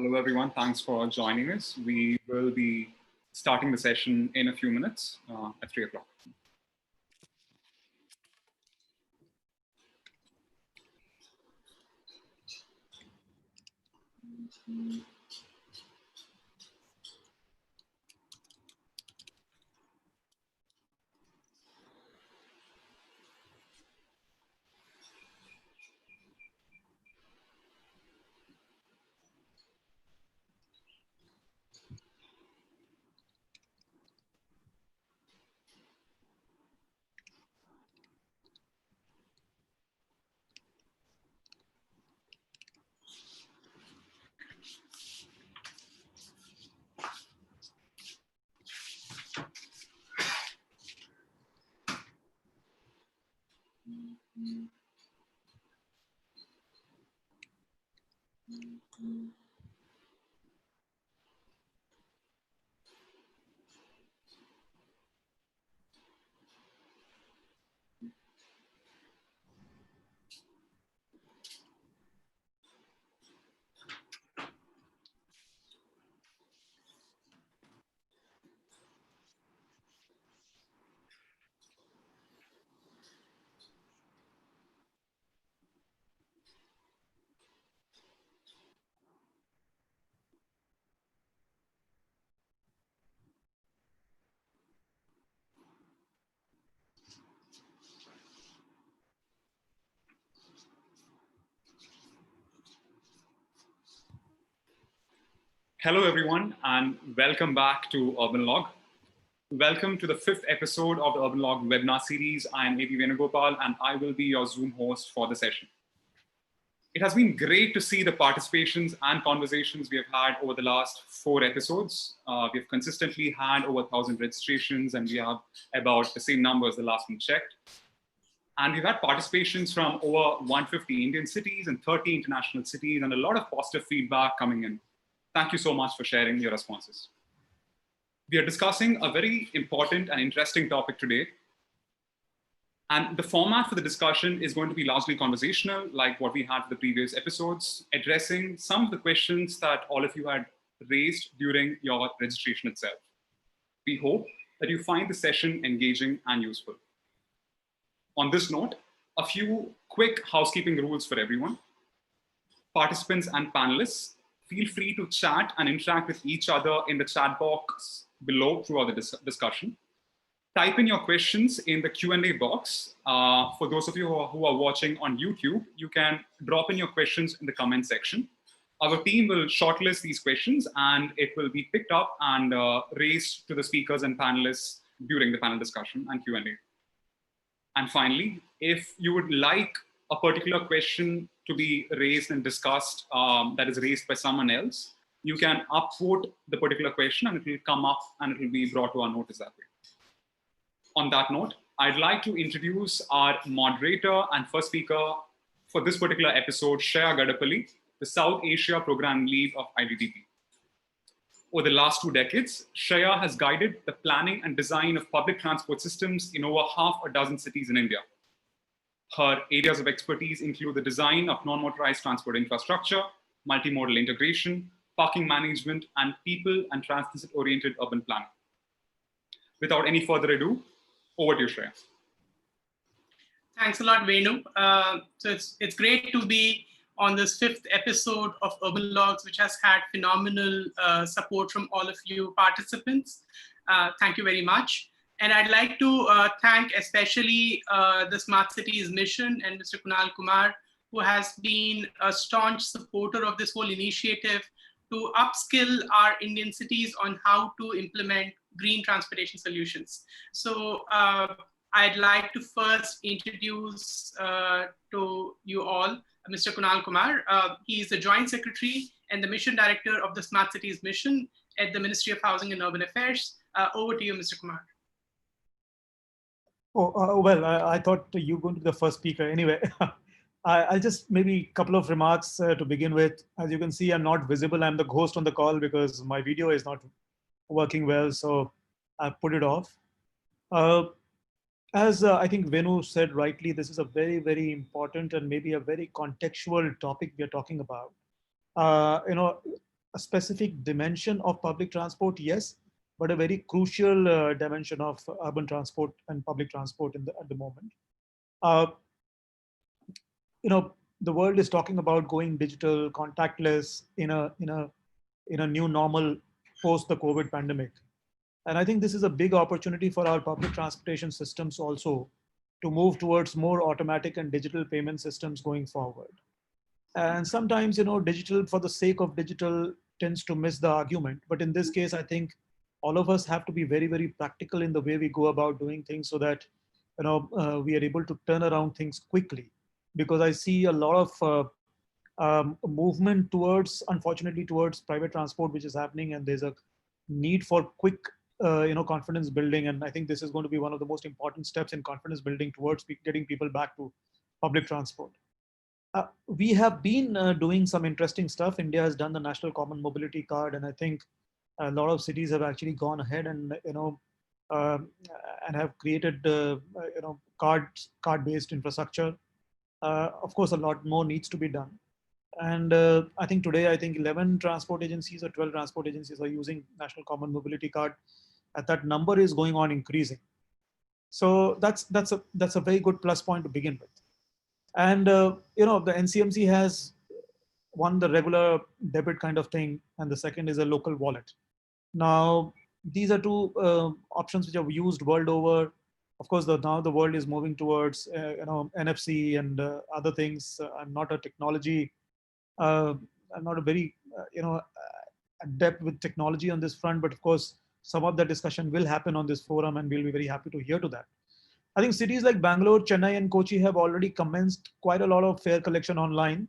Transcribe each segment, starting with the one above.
Hello, everyone. Thanks for joining us. We will be starting the session in a few minutes at 3 o'clock. Hello, everyone, and welcome back to Urbanlogue. Welcome to the 5th episode of the Urbanlogue webinar series. I am A.B. Venugopal, and I will be your Zoom host for the session. It has been great to see the participations and conversations we have had over the last 4 episodes. We have consistently had over 1,000 registrations, and we have about the same number as the last one checked. And we've had participations from over 150 Indian cities and 30 international cities, and a lot of positive feedback coming in. Thank you so much for sharing your responses. We are discussing a very important and interesting topic today. And the format for the discussion is going to be largely conversational, like what we had for the previous episodes, addressing some of the questions that all of you had raised during your registration itself. We hope that you find the session engaging and useful. On this note, a few quick housekeeping rules for everyone. Participants and panelists, feel free to chat and interact with each other in the chat box below throughout the discussion. Type in your questions in the Q&A box. For those of you who are watching on YouTube, you can drop in your questions in the comment section. Our team will shortlist these questions and it will be picked up and raised to the speakers and panelists during the panel discussion and Q&A. And finally, if you would like a particular question to be raised and discussed that is raised by someone else, you can upvote the particular question and it will come up and it will be brought to our notice that way. On that note, I'd like to introduce our moderator and first speaker for this particular episode, Shreya Gadepalli, the South Asia Program Lead of IDDP. Over the last 2 decades, Shreya has guided the planning and design of public transport systems in over half a dozen cities in India. Her areas of expertise include the design of non-motorized transport infrastructure, multimodal integration, parking management, and people and transit-oriented urban planning. Without any further ado, over to you, Shreya. Thanks a lot, Venu. So it's great to be on this 5th episode of Urbanlogues, which has had phenomenal support from all of you participants. Thank you very much. And I'd like to thank especially the Smart Cities Mission and Mr. Kunal Kumar, who has been a staunch supporter of this whole initiative to upskill our Indian cities on how to implement green transportation solutions. So I'd like to first introduce to you all Mr. Kunal Kumar. He is the Joint Secretary and the Mission Director of the Smart Cities Mission at the Ministry of Housing and Urban Affairs. Over to you, Mr. Kumar. Well, I thought you were going to be the first speaker. Anyway, I'll just maybe a couple of remarks to begin with. As you can see, I'm not visible. I'm the host on the call because my video is not working well, so I put it off. As I think Venu said rightly, this is a very, very important and maybe a very contextual topic we are talking about. a specific dimension of public transport, yes, but a very crucial dimension of urban transport and public transport at the moment. Uh, you know, the world is talking about going digital, contactless in a new normal post the COVID pandemic. And I think this is a big opportunity for our public transportation systems also to move towards more automatic and digital payment systems going forward. And sometimes, digital for the sake of digital tends to miss the argument. But in this case, I think all of us have to be very, very practical in the way we go about doing things so that, we are able to turn around things quickly. Because I see a lot of movement towards, unfortunately, towards private transport, which is happening, and there's a need for quick, confidence building. And I think this is going to be one of the most important steps in confidence building towards getting people back to public transport. We have been doing some interesting stuff. India has done the National Common Mobility Card, and I think a lot of cities have actually gone ahead and uh, and have created card-based infrastructure. Of course, a lot more needs to be done. And I think today, I think 11 transport agencies or 12 transport agencies are using National Common Mobility Card, and that number is going on increasing. So that's a very good plus point to begin with. And the NCMC has one, the regular debit kind of thing, and the second is a local wallet. Now these are two options which are used world over. Of course, now the world is moving towards NFC and other things. I'm not a technology. I'm not a very adept with technology on this front, but of course, some of the discussion will happen on this forum, and we'll be very happy to hear to that. I think cities like Bangalore, Chennai, and Kochi have already commenced quite a lot of fare collection online.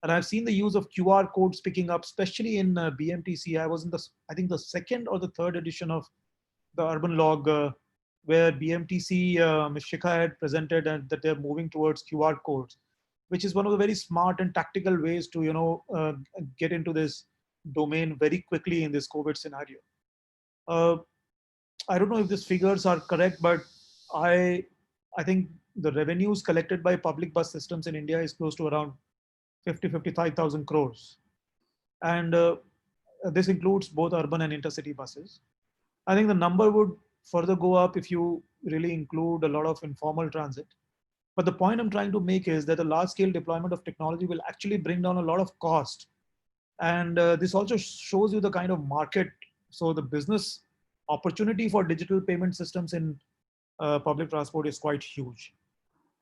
And I've seen the use of QR codes picking up, especially in BMTC. I was in I think the second or the third edition of the Urbanlogue, where BMTC, Ms. Shikha had presented that they're moving towards QR codes, which is one of the very smart and tactical ways to, get into this domain very quickly in this COVID scenario. I don't know if these figures are correct, but I I think the revenues collected by public bus systems in India is close to around 55,000 crores, and this includes both urban and intercity buses. I think the number would further go up if you really include a lot of informal transit. But the point I'm trying to make is that the large-scale deployment of technology will actually bring down a lot of cost, and this also shows you the kind of market. So the business opportunity for digital payment systems in public transport is quite huge.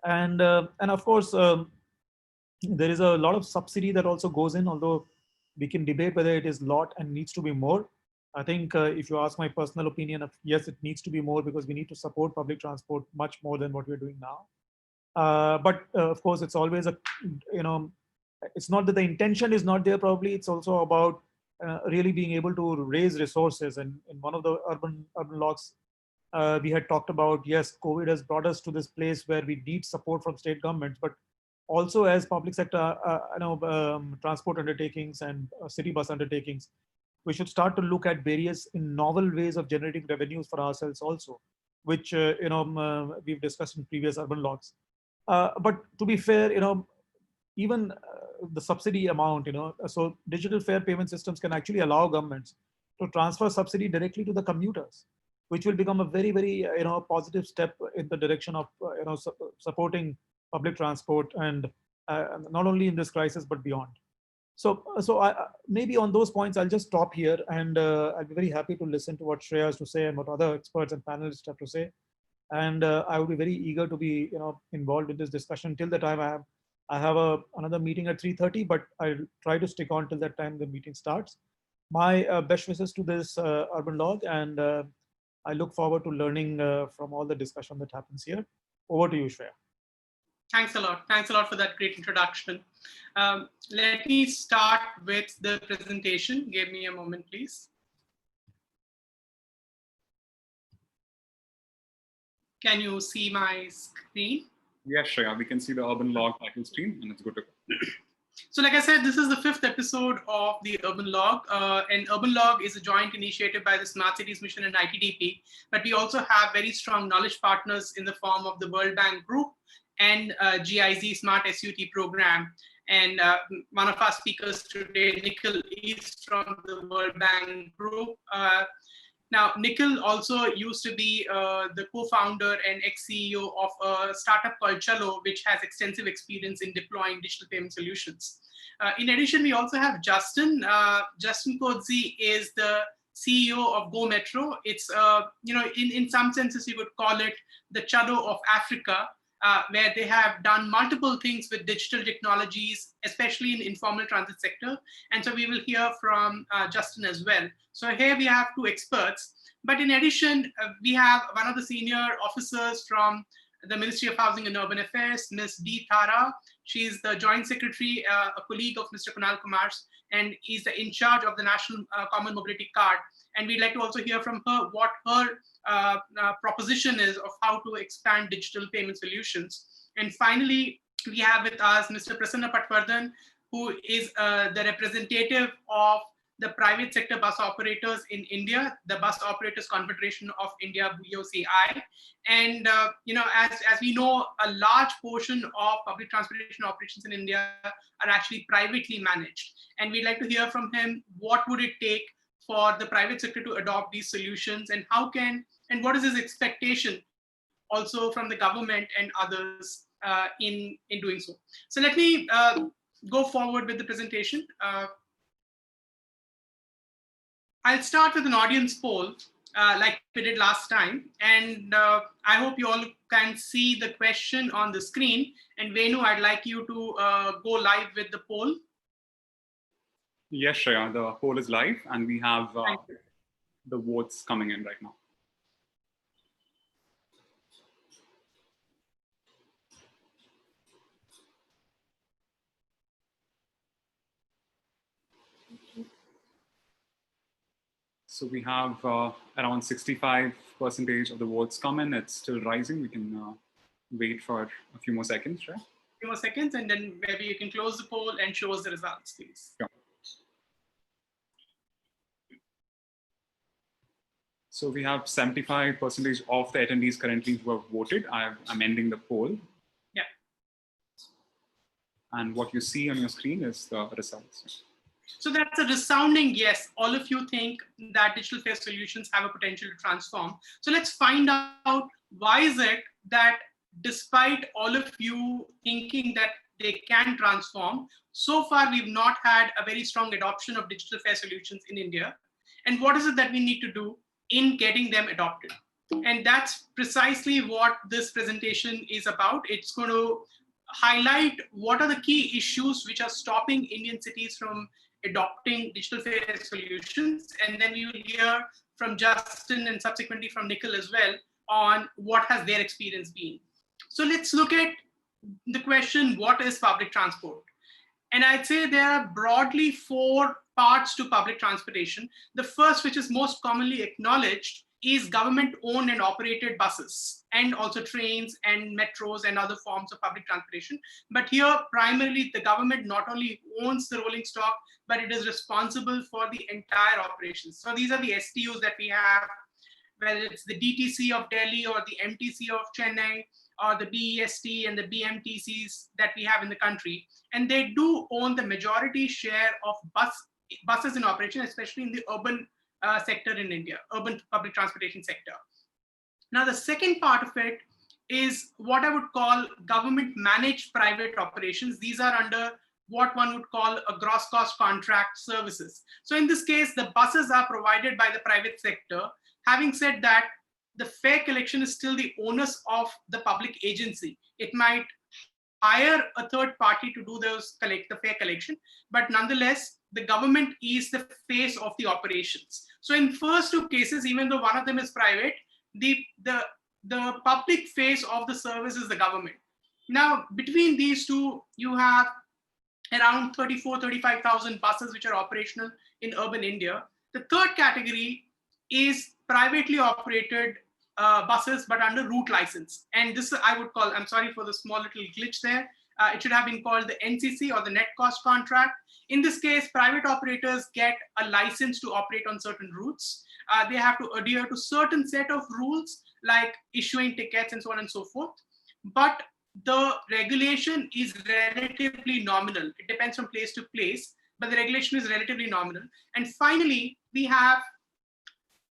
And of course, there is a lot of subsidy that also goes in, although we can debate whether it is lot and needs to be more. I think if you ask my personal opinion, yes, it needs to be more because we need to support public transport much more than what we're doing now. But of course, it's always it's not that the intention is not there. Probably it's also about really being able to raise resources. And in one of the urban logs, we had talked about, yes, COVID has brought us to this place where we need support from state governments, but also as public sector, transport undertakings and city bus undertakings, we should start to look at various novel ways of generating revenues for ourselves also, which we've discussed in previous urban logs. But to be fair, even the subsidy amount, so digital fare payment systems can actually allow governments to transfer subsidy directly to the commuters, which will become a very, very positive step in the direction of supporting public transport, and not only in this crisis but beyond. So maybe on those points, I'll just stop here, and I'll be very happy to listen to what Shreya has to say and what other experts and panelists have to say. And I would be very eager to be involved in this discussion. Till the time I have another meeting at 3:30, but I'll try to stick on till that time the meeting starts. My best wishes to this urban log, and I look forward to learning from all the discussion that happens here. Over to you, Shreya. Thanks a lot. Thanks a lot for that great introduction. Let me start with the presentation. Give me a moment, please. Can you see my screen? Yes, Shreya, we can see the Urbanlogue title screen, and it's good to go. So like I said, this is the 5th episode of the Urbanlogue. And Urbanlogue is a joint initiative by the Smart Cities Mission and ITDP. But we also have very strong knowledge partners in the form of the World Bank Group and GIZ Smart SUT program. And one of our speakers today, Nikhil, is from the World Bank Group. Now, Nikhil also used to be the co-founder and ex-CEO of a startup called Chalo, which has extensive experience in deploying digital payment solutions. In addition, we also have Justin. Justin Kodzi is the CEO of Go Metro. It's, in some senses, you would call it the Chalo of Africa, where they have done multiple things with digital technologies, especially in informal transit sector. And so we will hear from Justin as well. So here we have two experts. But in addition, we have one of the senior officers from the Ministry of Housing and Urban Affairs, Ms. D. Thara. She's the Joint Secretary, a colleague of Mr. Kunal Kumar's, and is in charge of the National Common Mobility Card. And we'd like to also hear from her what her proposition is of how to expand digital payment solutions. And finally, we have with us Mr. Prasanna Patwardhan, who is the representative of the private sector bus operators in India, the Bus Operators Confederation of India, BOCI. And as we know, a large portion of public transportation operations in India are actually privately managed. And we'd like to hear from him, what would it take for the private sector to adopt these solutions, and what is his expectation also from the government and others in doing so. So let me go forward with the presentation. I'll start with an audience poll like we did last time. And I hope you all can see the question on the screen. And Venu, I'd like you to go live with the poll. Yes, Shreya, the poll is live and we have the votes coming in right now. So we have around 65% of the votes come in. It's still rising. We can wait for a few more seconds, right? A few more seconds, and then maybe you can close the poll and show us the results, please. Sure. So we have 75% of the attendees currently who have voted. I'm ending the poll. Yeah. And what you see on your screen is the results. So that's a resounding yes. All of you think that digital fare solutions have a potential to transform. So let's find out, why is it that despite all of you thinking that they can transform, so far we've not had a very strong adoption of digital fare solutions in India? And what is it that we need to do in getting them adopted? And that's precisely what this presentation is about. It's going to highlight what are the key issues which are stopping Indian cities from adopting digital fare solutions. And then we will hear from Justin and subsequently from Nikhil as well on what has their experience been. So let's look at the question, what is public transport? And I'd say there are broadly 4 parts to public transportation. The first, which is most commonly acknowledged, is government-owned and operated buses, and also trains and metros and other forms of public transportation. But here, primarily, the government not only owns the rolling stock, but it is responsible for the entire operations. So these are the STUs that we have, whether it's the DTC of Delhi or the MTC of Chennai, or the BEST and the BMTCs that we have in the country. And they do own the majority share of buses in operation, especially in the urban sector in India, urban public transportation sector. Now, the second part of it is what I would call government managed private operations. These are under what one would call a gross cost contract services. So in this case, the buses are provided by the private sector. Having said that, the fare collection is still the onus of the public agency. It might hire a third party to do the fare collection, but nonetheless, the government is the face of the operations. So in first 2 cases, even though one of them is private, the public face of the service is the government. Now, between these two, you have around 35,000 buses which are operational in urban India. The third category is privately operated buses, but under route license. And this I would call, I'm sorry for the small little glitch there. It should have been called the NCC or the net cost contract. In this case, private operators get a license to operate on certain routes. They have to adhere to certain set of rules like issuing tickets and so on and so forth. But the regulation is relatively nominal. It depends from place to place, but the regulation is relatively nominal. And finally, we have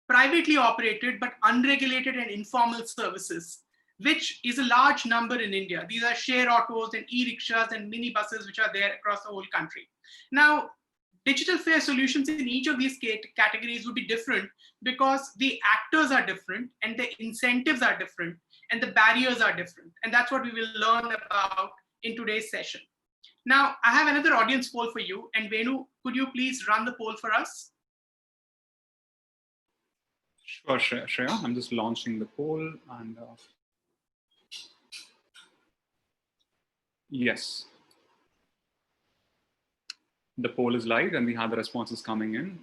privately operated but unregulated and informal services, which is a large number in India. These are share autos and e-rickshaws and minibuses, which are there across the whole country. Now, digital fare solutions in each of these categories would be different because the actors are different and the incentives are different and the barriers are different. And that's what we will learn about in today's session. Now, I have another audience poll for you. And Venu, could you please run the poll for us? Sure, Shreya. I'm just launching the poll and yes. The poll is live and we have the responses coming in.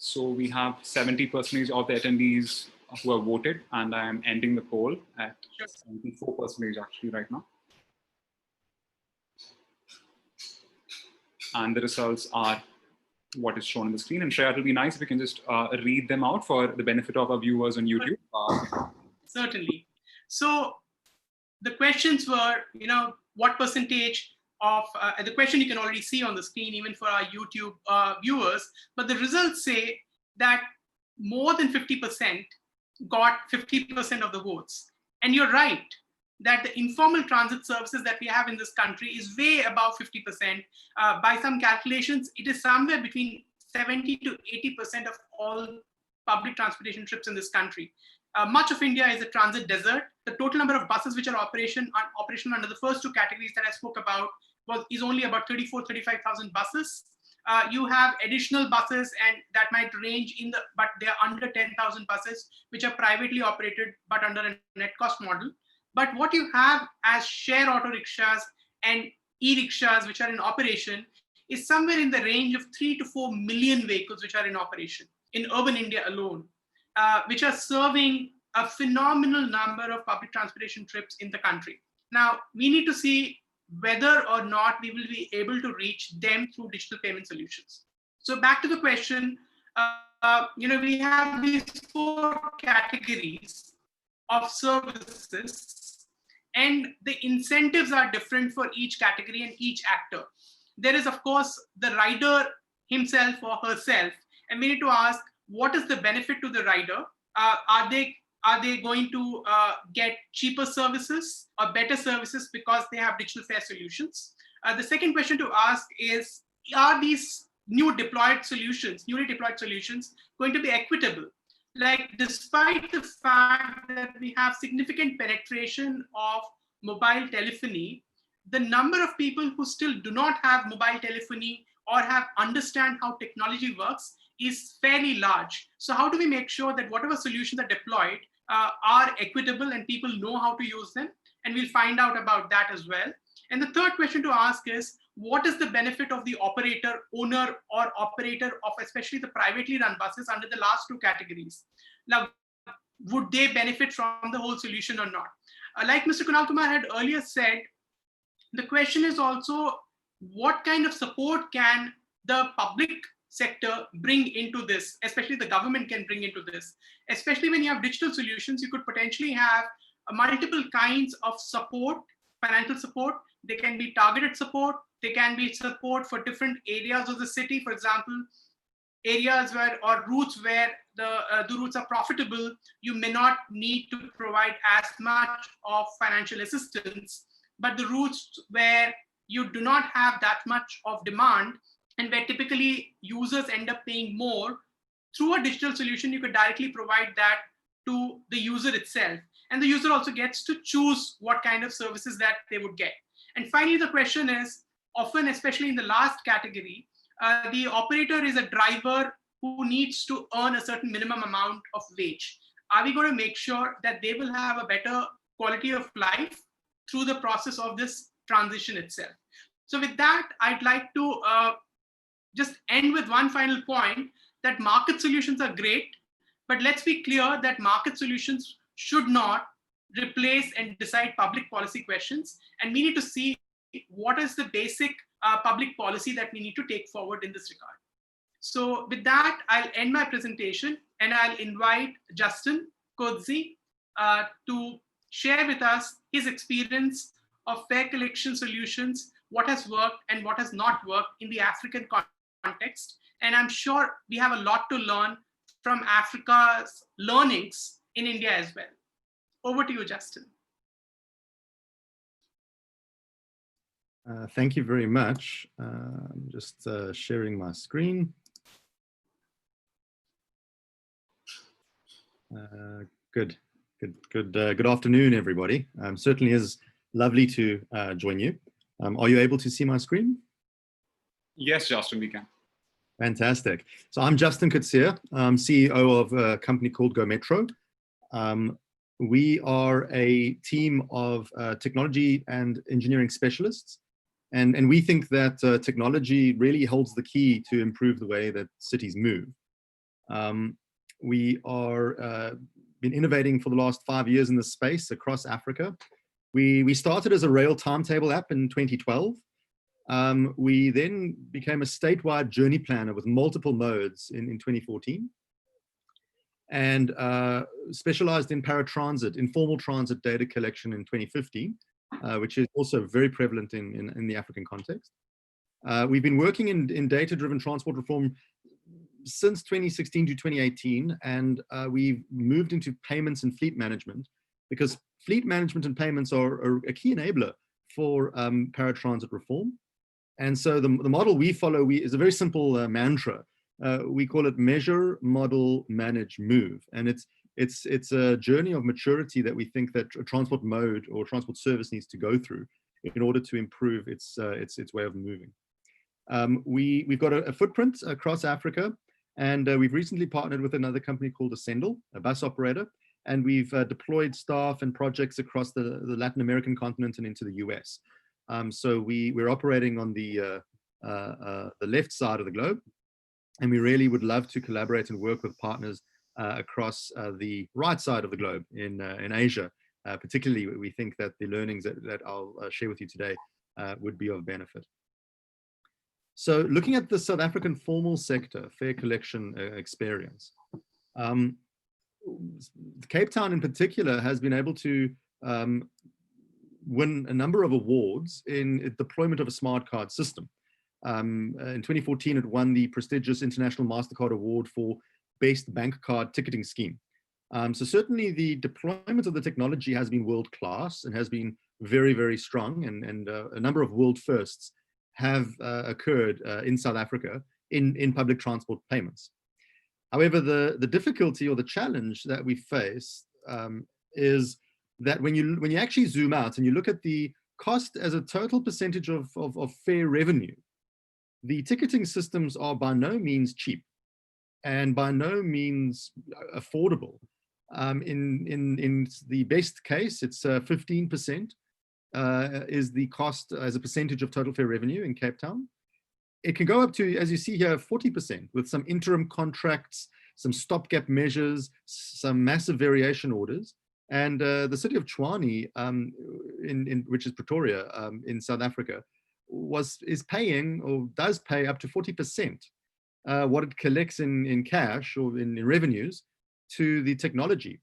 So we have 70% of the attendees who have voted, and I am ending the poll at 74% actually right now. And the results are what is shown on the screen. And Shreya, it will be nice if we can just read them out for the benefit of our viewers on YouTube. Certainly. So the questions were, what percentage of, the question you can already see on the screen, even for our YouTube viewers, but the results say that more than 50% got 50% of the votes. And you're right, that the informal transit services that we have in this country is way above 50%. By some calculations, it is somewhere between 70 to 80% of all public transportation trips in this country. Much of India is a transit desert. The total number of buses which are operational under the first two categories that I spoke about is only about 35,000 buses. You have additional buses, and that might range but they are under 10,000 buses, which are privately operated, but under a net cost model. But what you have as share auto rickshaws and e-rickshaws, which are in operation, is somewhere in the range of 3 to 4 million vehicles, which are in operation in urban India alone, which are serving a phenomenal number of public transportation trips in the country. Now, we need to see whether or not we will be able to reach them through digital payment solutions. So back to the question, we have these 4 categories of services, and the incentives are different for each category and each actor. There is, of course, the rider himself or herself, and we need to ask, what is the benefit to the rider? Are they going to get cheaper services or better services because they have digital fare solutions? The second question to ask is, are these newly deployed solutions going to be equitable? Like, despite the fact that we have significant penetration of mobile telephony, the number of people who still do not have mobile telephony or understand how technology works is fairly large. So how do we make sure that whatever solutions are deployed are equitable and people know how to use them? And we'll find out about that as well. And the third question to ask is, what is the benefit of the owner or operator of especially the privately run buses under the last 2 categories? Now, would they benefit from the whole solution or not? Like Mr. Kunal Kumar had earlier said, the question is also, what kind of support can the public sector bring into this, especially the government can bring into this? Especially when you have digital solutions, you could potentially have multiple kinds of support, financial support. They can be targeted support. They can be support for different areas of the city. For example, areas or routes where the routes are profitable, you may not need to provide as much of financial assistance. But the routes where you do not have that much of demand, and where typically users end up paying more, through a digital solution, you could directly provide that to the user itself. And the user also gets to choose what kind of services that they would get. And finally, the question is, often, especially in the last category, the operator is a driver who needs to earn a certain minimum amount of wage. Are we going to make sure that they will have a better quality of life through the process of this transition itself? So with that, I'd like to just end with one final point, that market solutions are great, but let's be clear that market solutions should not replace and decide public policy questions. And we need to see what is the basic public policy that we need to take forward in this regard. So with that, I'll end my presentation and I'll invite Justin Kodzi to share with us his experience of fare collection solutions, what has worked and what has not worked in the African context. And I'm sure we have a lot to learn from Africa's learnings in India as well. Over to you, Justin. Thank you very much. I'm just sharing my screen. Good afternoon, everybody. Certainly is lovely to join you. Are you able to see my screen? Yes, Justin, we can. Fantastic. So I'm Justin Kodzi. I'm CEO of a company called Go Metro. We are a team of technology and engineering specialists. And we think that technology really holds the key to improve the way that cities move. We are been innovating for the last 5 years in this space across Africa. We started as a rail timetable app in 2012. We then became a statewide journey planner with multiple modes in 2014, and specialized in paratransit, informal transit data collection in 2015, which is also very prevalent in the African context. We've been working in data-driven transport reform since 2016 to 2018, and we've moved into payments and fleet management, because fleet management and payments are a key enabler for paratransit reform. And so the model we follow is a very simple mantra. We call it measure, model, manage, move. And it's a journey of maturity that we think that a transport mode or transport service needs to go through in order to improve its way of moving. We've got a footprint across Africa, and we've recently partnered with another company called Ascendal, a bus operator, and we've deployed staff and projects across the Latin American continent and into the US. So we're operating on the left side of the globe, and we really would love to collaborate and work with partners across the right side of the globe in Asia. Particularly, we think that the learnings that I'll share with you today would be of benefit. So looking at the South African formal sector fare collection experience, Cape Town in particular has been able to win a number of awards in deployment of a smart card system. In 2014, it won the prestigious International MasterCard Award for Best Bank Card Ticketing Scheme. So certainly the deployment of the technology has been world-class and has been very, very strong, and a number of world firsts have occurred in South Africa in public transport payments. However, the difficulty or the challenge that we face is that when you actually zoom out and you look at the cost as a total percentage of fare revenue, the ticketing systems are by no means cheap and by no means affordable. In the best case, it's 15% is the cost as a percentage of total fare revenue in Cape Town. It can go up to, as you see here, 40% with some interim contracts, some stopgap measures, some massive variation orders. And the city of Tshwane, which is Pretoria in South Africa, is paying or does pay up to 40% what it collects in cash or in revenues to the technology.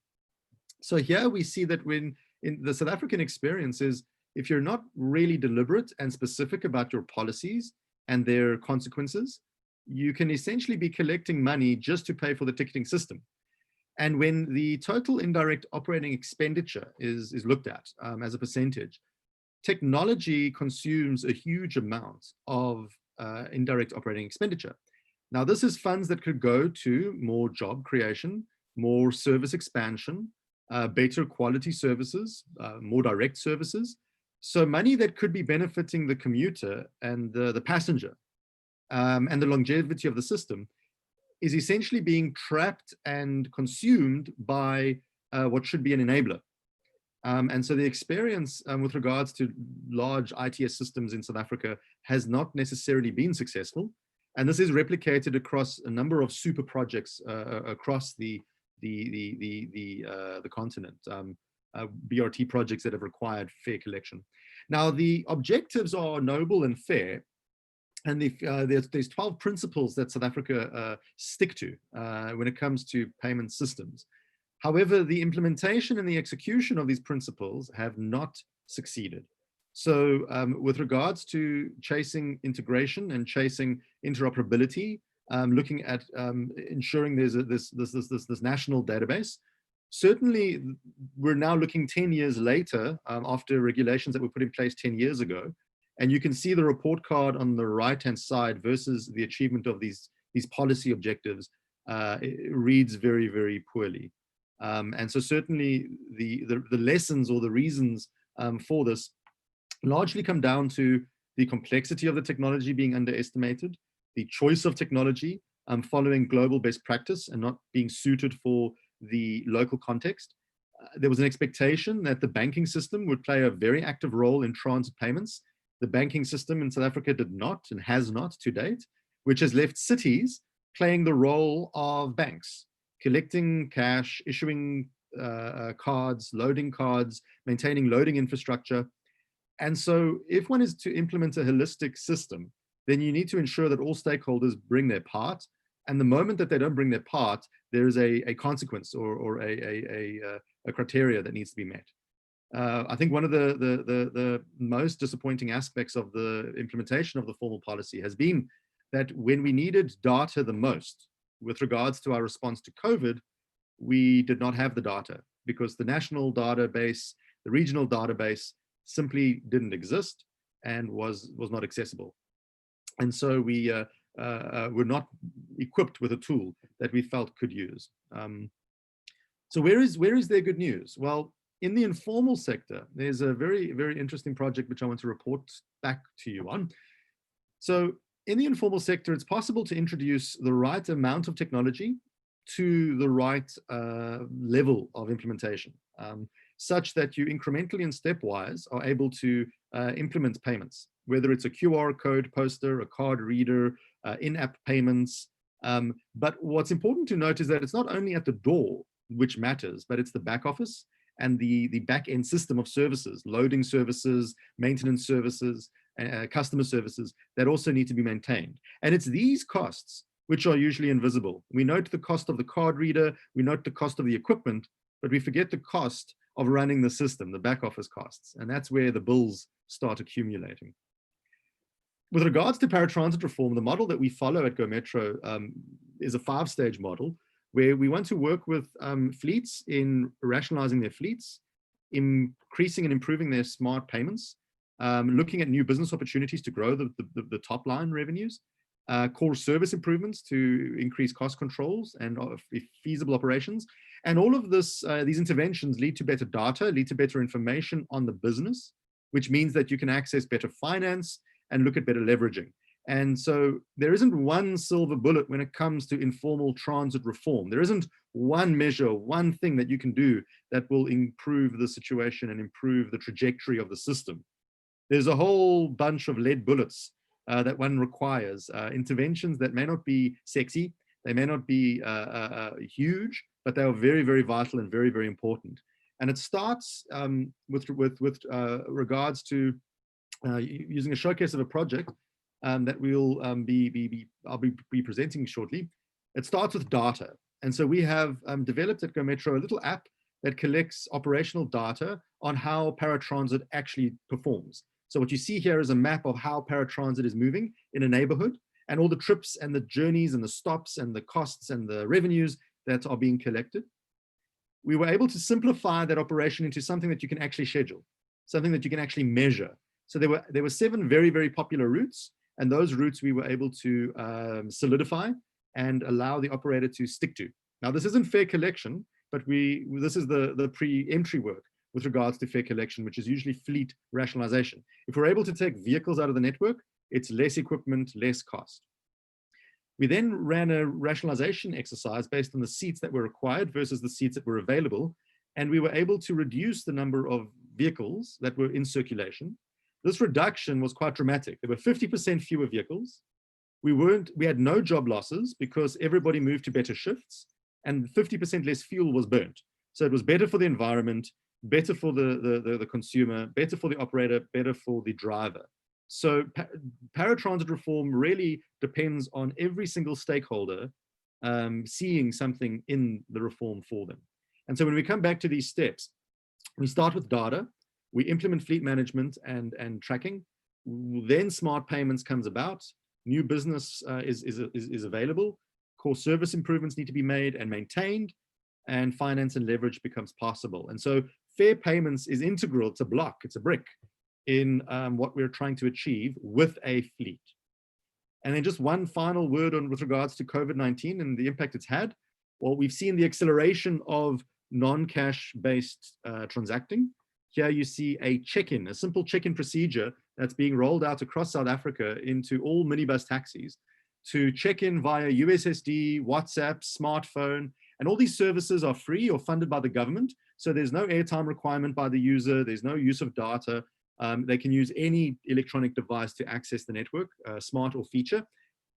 So here we see that when in the South African experience is, if you're not really deliberate and specific about your policies and their consequences, you can essentially be collecting money just to pay for the ticketing system. And when the total indirect operating expenditure is looked at as a percentage, technology consumes a huge amount of indirect operating expenditure. Now, this is funds that could go to more job creation, more service expansion, better quality services, more direct services. So money that could be benefiting the commuter and the passenger and the longevity of the system is essentially being trapped and consumed by what should be an enabler. And so the experience with regards to large ITS systems in South Africa has not necessarily been successful. And this is replicated across a number of super projects across the continent, BRT projects that have required fare collection. Now, the objectives are noble and fair, and there's 12 principles that South Africa stick to when it comes to payment systems. However, the implementation and the execution of these principles have not succeeded. So with regards to chasing integration and chasing interoperability, looking at ensuring there's this national database, certainly we're now looking 10 years later after regulations that were put in place 10 years ago. And you can see the report card on the right-hand side versus the achievement of these policy objectives. It reads very, very poorly. And so certainly the lessons or the reasons for this largely come down to the complexity of the technology being underestimated, the choice of technology following global best practice and not being suited for the local context. There was an expectation that the banking system would play a very active role in transit payments. The banking system in South Africa did not and has not to date, which has left cities playing the role of banks, collecting cash, issuing cards, loading cards, maintaining loading infrastructure. And so if one is to implement a holistic system, then you need to ensure that all stakeholders bring their part. And the moment that they don't bring their part, there is a consequence or a criteria that needs to be met. I think one of the most disappointing aspects of the implementation of the formal policy has been that when we needed data the most with regards to our response to COVID, we did not have the data because the national database, the regional database simply didn't exist and was not accessible. And so we were not equipped with a tool that we felt could use. So where is their good news? Well, in the informal sector, there's a very, very interesting project which I want to report back to you on. So in the informal sector, it's possible to introduce the right amount of technology to the right level of implementation, such that you incrementally and stepwise are able to implement payments, whether it's a QR code poster, a card reader, in-app payments. But what's important to note is that it's not only at the door which matters, but it's the back office and the back-end system of services, loading services, maintenance services, customer services that also need to be maintained. And it's these costs which are usually invisible. We note the cost of the card reader, we note the cost of the equipment, but we forget the cost of running the system, the back office costs. And that's where the bills start accumulating. With regards to paratransit reform, the model that we follow at Go Metro is a 5-stage model where we want to work with fleets in rationalizing their fleets, increasing and improving their smart payments, looking at new business opportunities to grow the top line revenues, core service improvements to increase cost controls and feasible operations. And all of this, these interventions lead to better data, lead to better information on the business, which means that you can access better finance and look at better leveraging. And so there isn't one silver bullet when it comes to informal transit reform. There isn't one measure, one thing that you can do that will improve the situation and improve the trajectory of the system. There's a whole bunch of lead bullets that one requires, interventions that may not be sexy, they may not be huge, but they are very, very vital and very, very important. And it starts with regards to using a showcase of a project that I'll be presenting shortly. It starts with data. And so we have developed at Go Metro a little app that collects operational data on how paratransit actually performs. So what you see here is a map of how paratransit is moving in a neighborhood and all the trips and the journeys and the stops and the costs and the revenues that are being collected. We were able to simplify that operation into something that you can actually schedule, something that you can actually measure. So there were 7 very, very popular routes, and those routes we were able to solidify and allow the operator to stick to. Now, this isn't fare collection, but this is the pre-entry work with regards to fare collection, which is usually fleet rationalization. If we're able to take vehicles out of the network, it's less equipment, less cost. We then ran a rationalization exercise based on the seats that were required versus the seats that were available, and we were able to reduce the number of vehicles that were in circulation. This reduction was quite dramatic. There were 50% fewer vehicles we had no job losses because everybody moved to better shifts and 50% less fuel was burnt. So it was better for the environment, better for the consumer, better for the operator, better for the driver. So paratransit reform really depends on every single stakeholder seeing something in the reform for them. And so when we come back to these steps, we start with data, we implement fleet management and tracking, then smart payments comes about, new business is available, core service improvements need to be made and maintained, and finance and leverage becomes possible. And so fair payments is integral, it's a block, it's a brick in what we're trying to achieve with a fleet. And then just one final word on with regards to COVID-19 and the impact it's had. Well, we've seen the acceleration of non-cash based transacting. Here you see a check-in, a simple check-in procedure that's being rolled out across South Africa into all minibus taxis to check in via USSD, WhatsApp, smartphone, and all these services are free or funded by the government. So there's no airtime requirement by the user, there's no use of data. They can use any electronic device to access the network, smart or feature.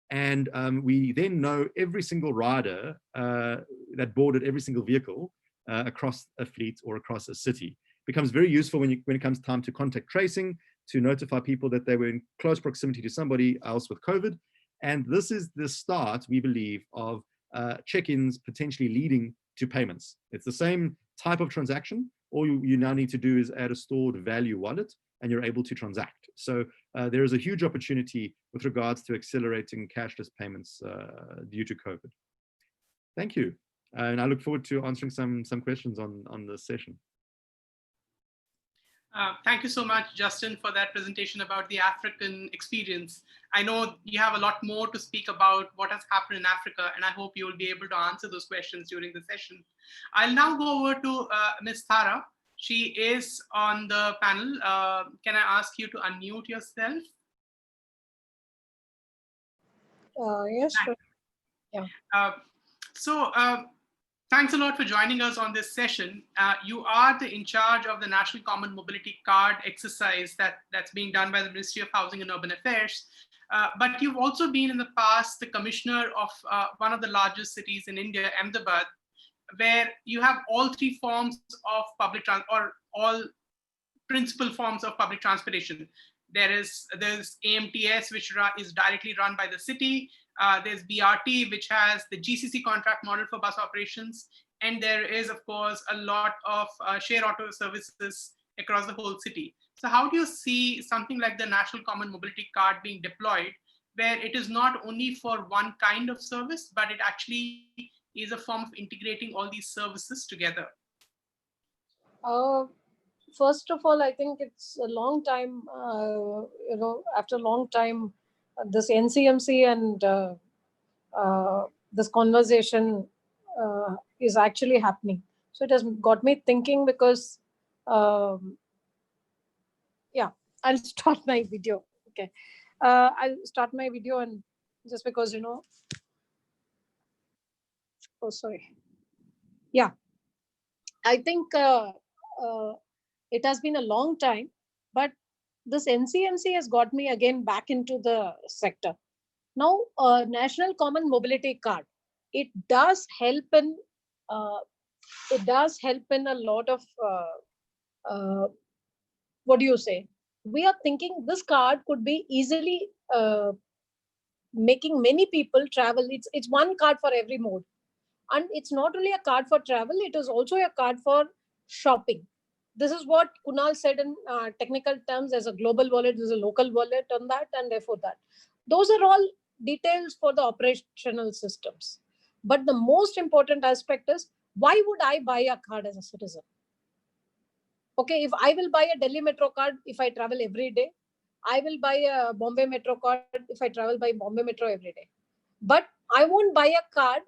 And we then know every single rider that boarded every single vehicle across a fleet or across a city. Becomes very useful when it comes time to contact tracing, to notify people that they were in close proximity to somebody else with COVID. And this is the start, we believe, of check-ins potentially leading to payments. It's the same type of transaction. All you now need to do is add a stored value wallet and you're able to transact. So there is a huge opportunity with regards to accelerating cashless payments due to COVID. Thank you. And I look forward to answering some questions on this session. Thank you so much, Justin, for that presentation about the African experience. I know you have a lot more to speak about what has happened in Africa, and I hope you will be able to answer those questions during the session. I'll now go over to Ms. Thara. She is on the panel. Can I ask you to unmute yourself? Yes, sure. Yeah. Thanks a lot for joining us on this session. You are in charge of the National Common Mobility Card exercise that's being done by the Ministry of Housing and Urban Affairs. But you've also been in the past the commissioner of one of the largest cities in India, Ahmedabad, where you have all three forms of public transport, or all principal forms of public transportation. There's AMTS, which is directly run by the city. There's BRT, which has the GCC contract model for bus operations. And there is, of course, a lot of share auto services across the whole city. So how do you see something like the National Common Mobility Card being deployed, where it is not only for one kind of service, but it actually is a form of integrating all these services together? First of all, I think it's a long time, after a long time, this NCMC and this conversation is actually happening. So it has got me thinking because, yeah, I'll start my video. Okay. I'll start my video, and just because, oh, sorry. Yeah, I think it has been a long time, but this NCMC has got me again back into the sector. Now, National Common Mobility Card, it does help in a lot of what do you say? We are thinking this card could be easily making many people travel. It's one card for every mode, and it's not only a card for travel; it is also a card for shopping. This is what Kunal said in technical terms. There's a global wallet, there's a local wallet on that, and therefore that. Those are all details for the operational systems. But the most important aspect is, why would I buy a card as a citizen? Okay, if I will buy a Delhi Metro card if I travel every day, I will buy a Bombay Metro card if I travel by Bombay Metro every day. But I won't buy a card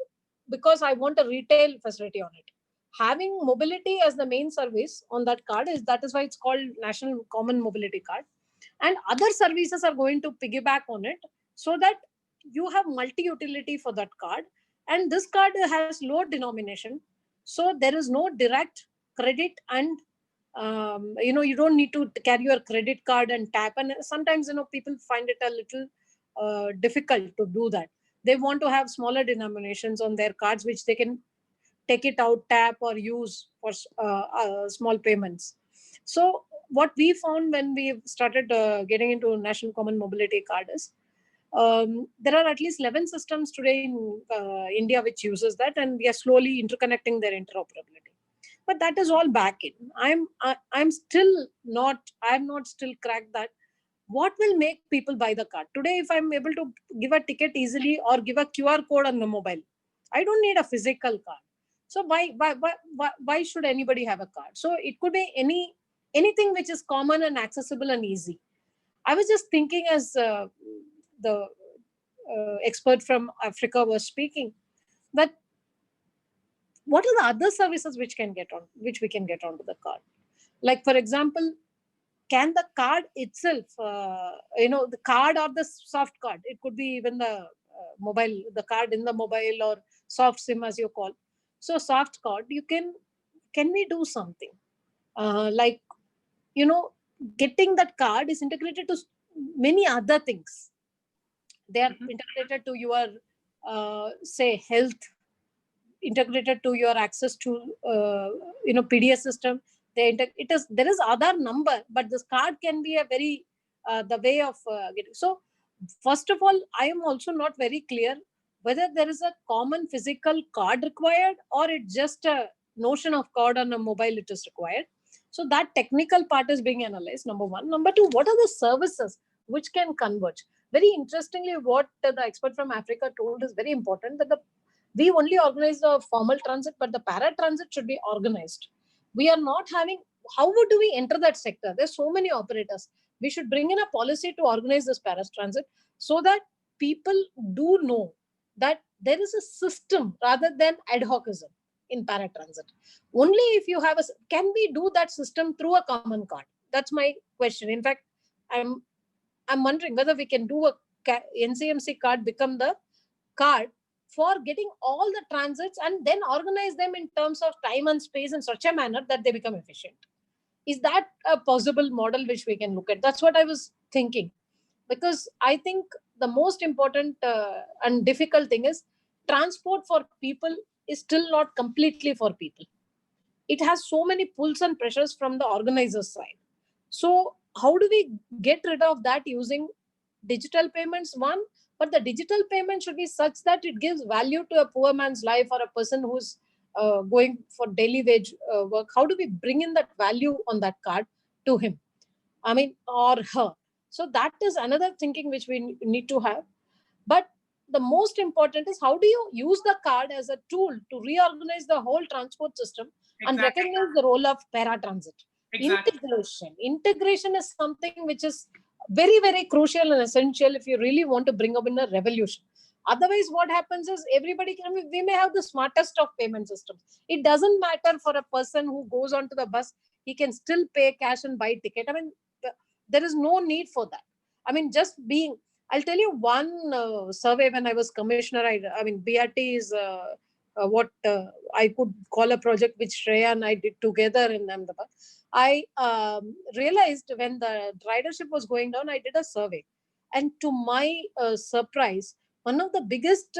because I want a retail facility on it. Having mobility as the main service on that card that is why it's called National Common Mobility Card. And other services are going to piggyback on it so that you have multi-utility for that card. And this card has low denomination. So there is no direct credit, and you don't need to carry your credit card and tap. And sometimes, people find it a little difficult to do that. They want to have smaller denominations on their cards, which they can take it out, tap, or use for small payments. So what we found when we started getting into National Common Mobility Card is there are at least 11 systems today in India which uses that, and we are slowly interconnecting their interoperability. But that is all back in. I'm still not. I have not still cracked that. What will make people buy the card today? If I'm able to give a ticket easily or give a QR code on the mobile, I don't need a physical card. So why should anybody have a card? So it could be anything which is common and accessible and easy. I was just thinking as the expert from Africa was speaking, that what are the other services which we can get onto the card? Like, for example, can the card itself, the card or the soft card, it could be even the the card in the mobile, or soft SIM as you call. So soft card, can we do something like, getting that card is integrated to many other things. They are integrated to your, say, health, integrated to your access to, PDS system. There is Aadhaar number, but this card can be a very, the way of getting. So first of all, I am also not very clear whether there is a common physical card required, or it's just a notion of card on a mobile it is required. So that technical part is being analyzed, number one. Number two, what are the services which can converge? Very interestingly, what the expert from Africa told is very important, that we only organize the formal transit, but the paratransit should be organized. We are not having, how would we enter that sector? There's so many operators. We should bring in a policy to organize this paratransit so that people do know that there is a system rather than ad hocism in paratransit. Only if you have can we do that system through a common card? That's my question. In fact, I'm wondering whether we can do a NCMC card become the card for getting all the transits and then organize them in terms of time and space in such a manner that they become efficient. Is that a possible model which we can look at? That's what I was thinking. Because I think the most important and difficult thing is transport for people is still not completely for people. It has so many pulls and pressures from the organizer's side. So how do we get rid of that using digital payments? One, but the digital payment should be such that it gives value to a poor man's life, or a person who's going for daily wage work. How do we bring in that value on that card to him? I mean, or her. So that is another thinking which we need to have. But the most important is, how do you use the card as a tool to reorganize the whole transport system and recognize the role of paratransit? Integration is something which is very, very crucial and essential if you really want to bring up in a revolution. Otherwise, what happens is we may have the smartest of payment systems. It doesn't matter for a person who goes onto the bus, he can still pay cash and buy ticket. I mean, there is no need for that. I mean, I'll tell you one survey when I was commissioner. BRT is what I could call a project which Shreya and I did together in Ahmedabad. I realized when the ridership was going down, I did a survey. And to my surprise, one of the biggest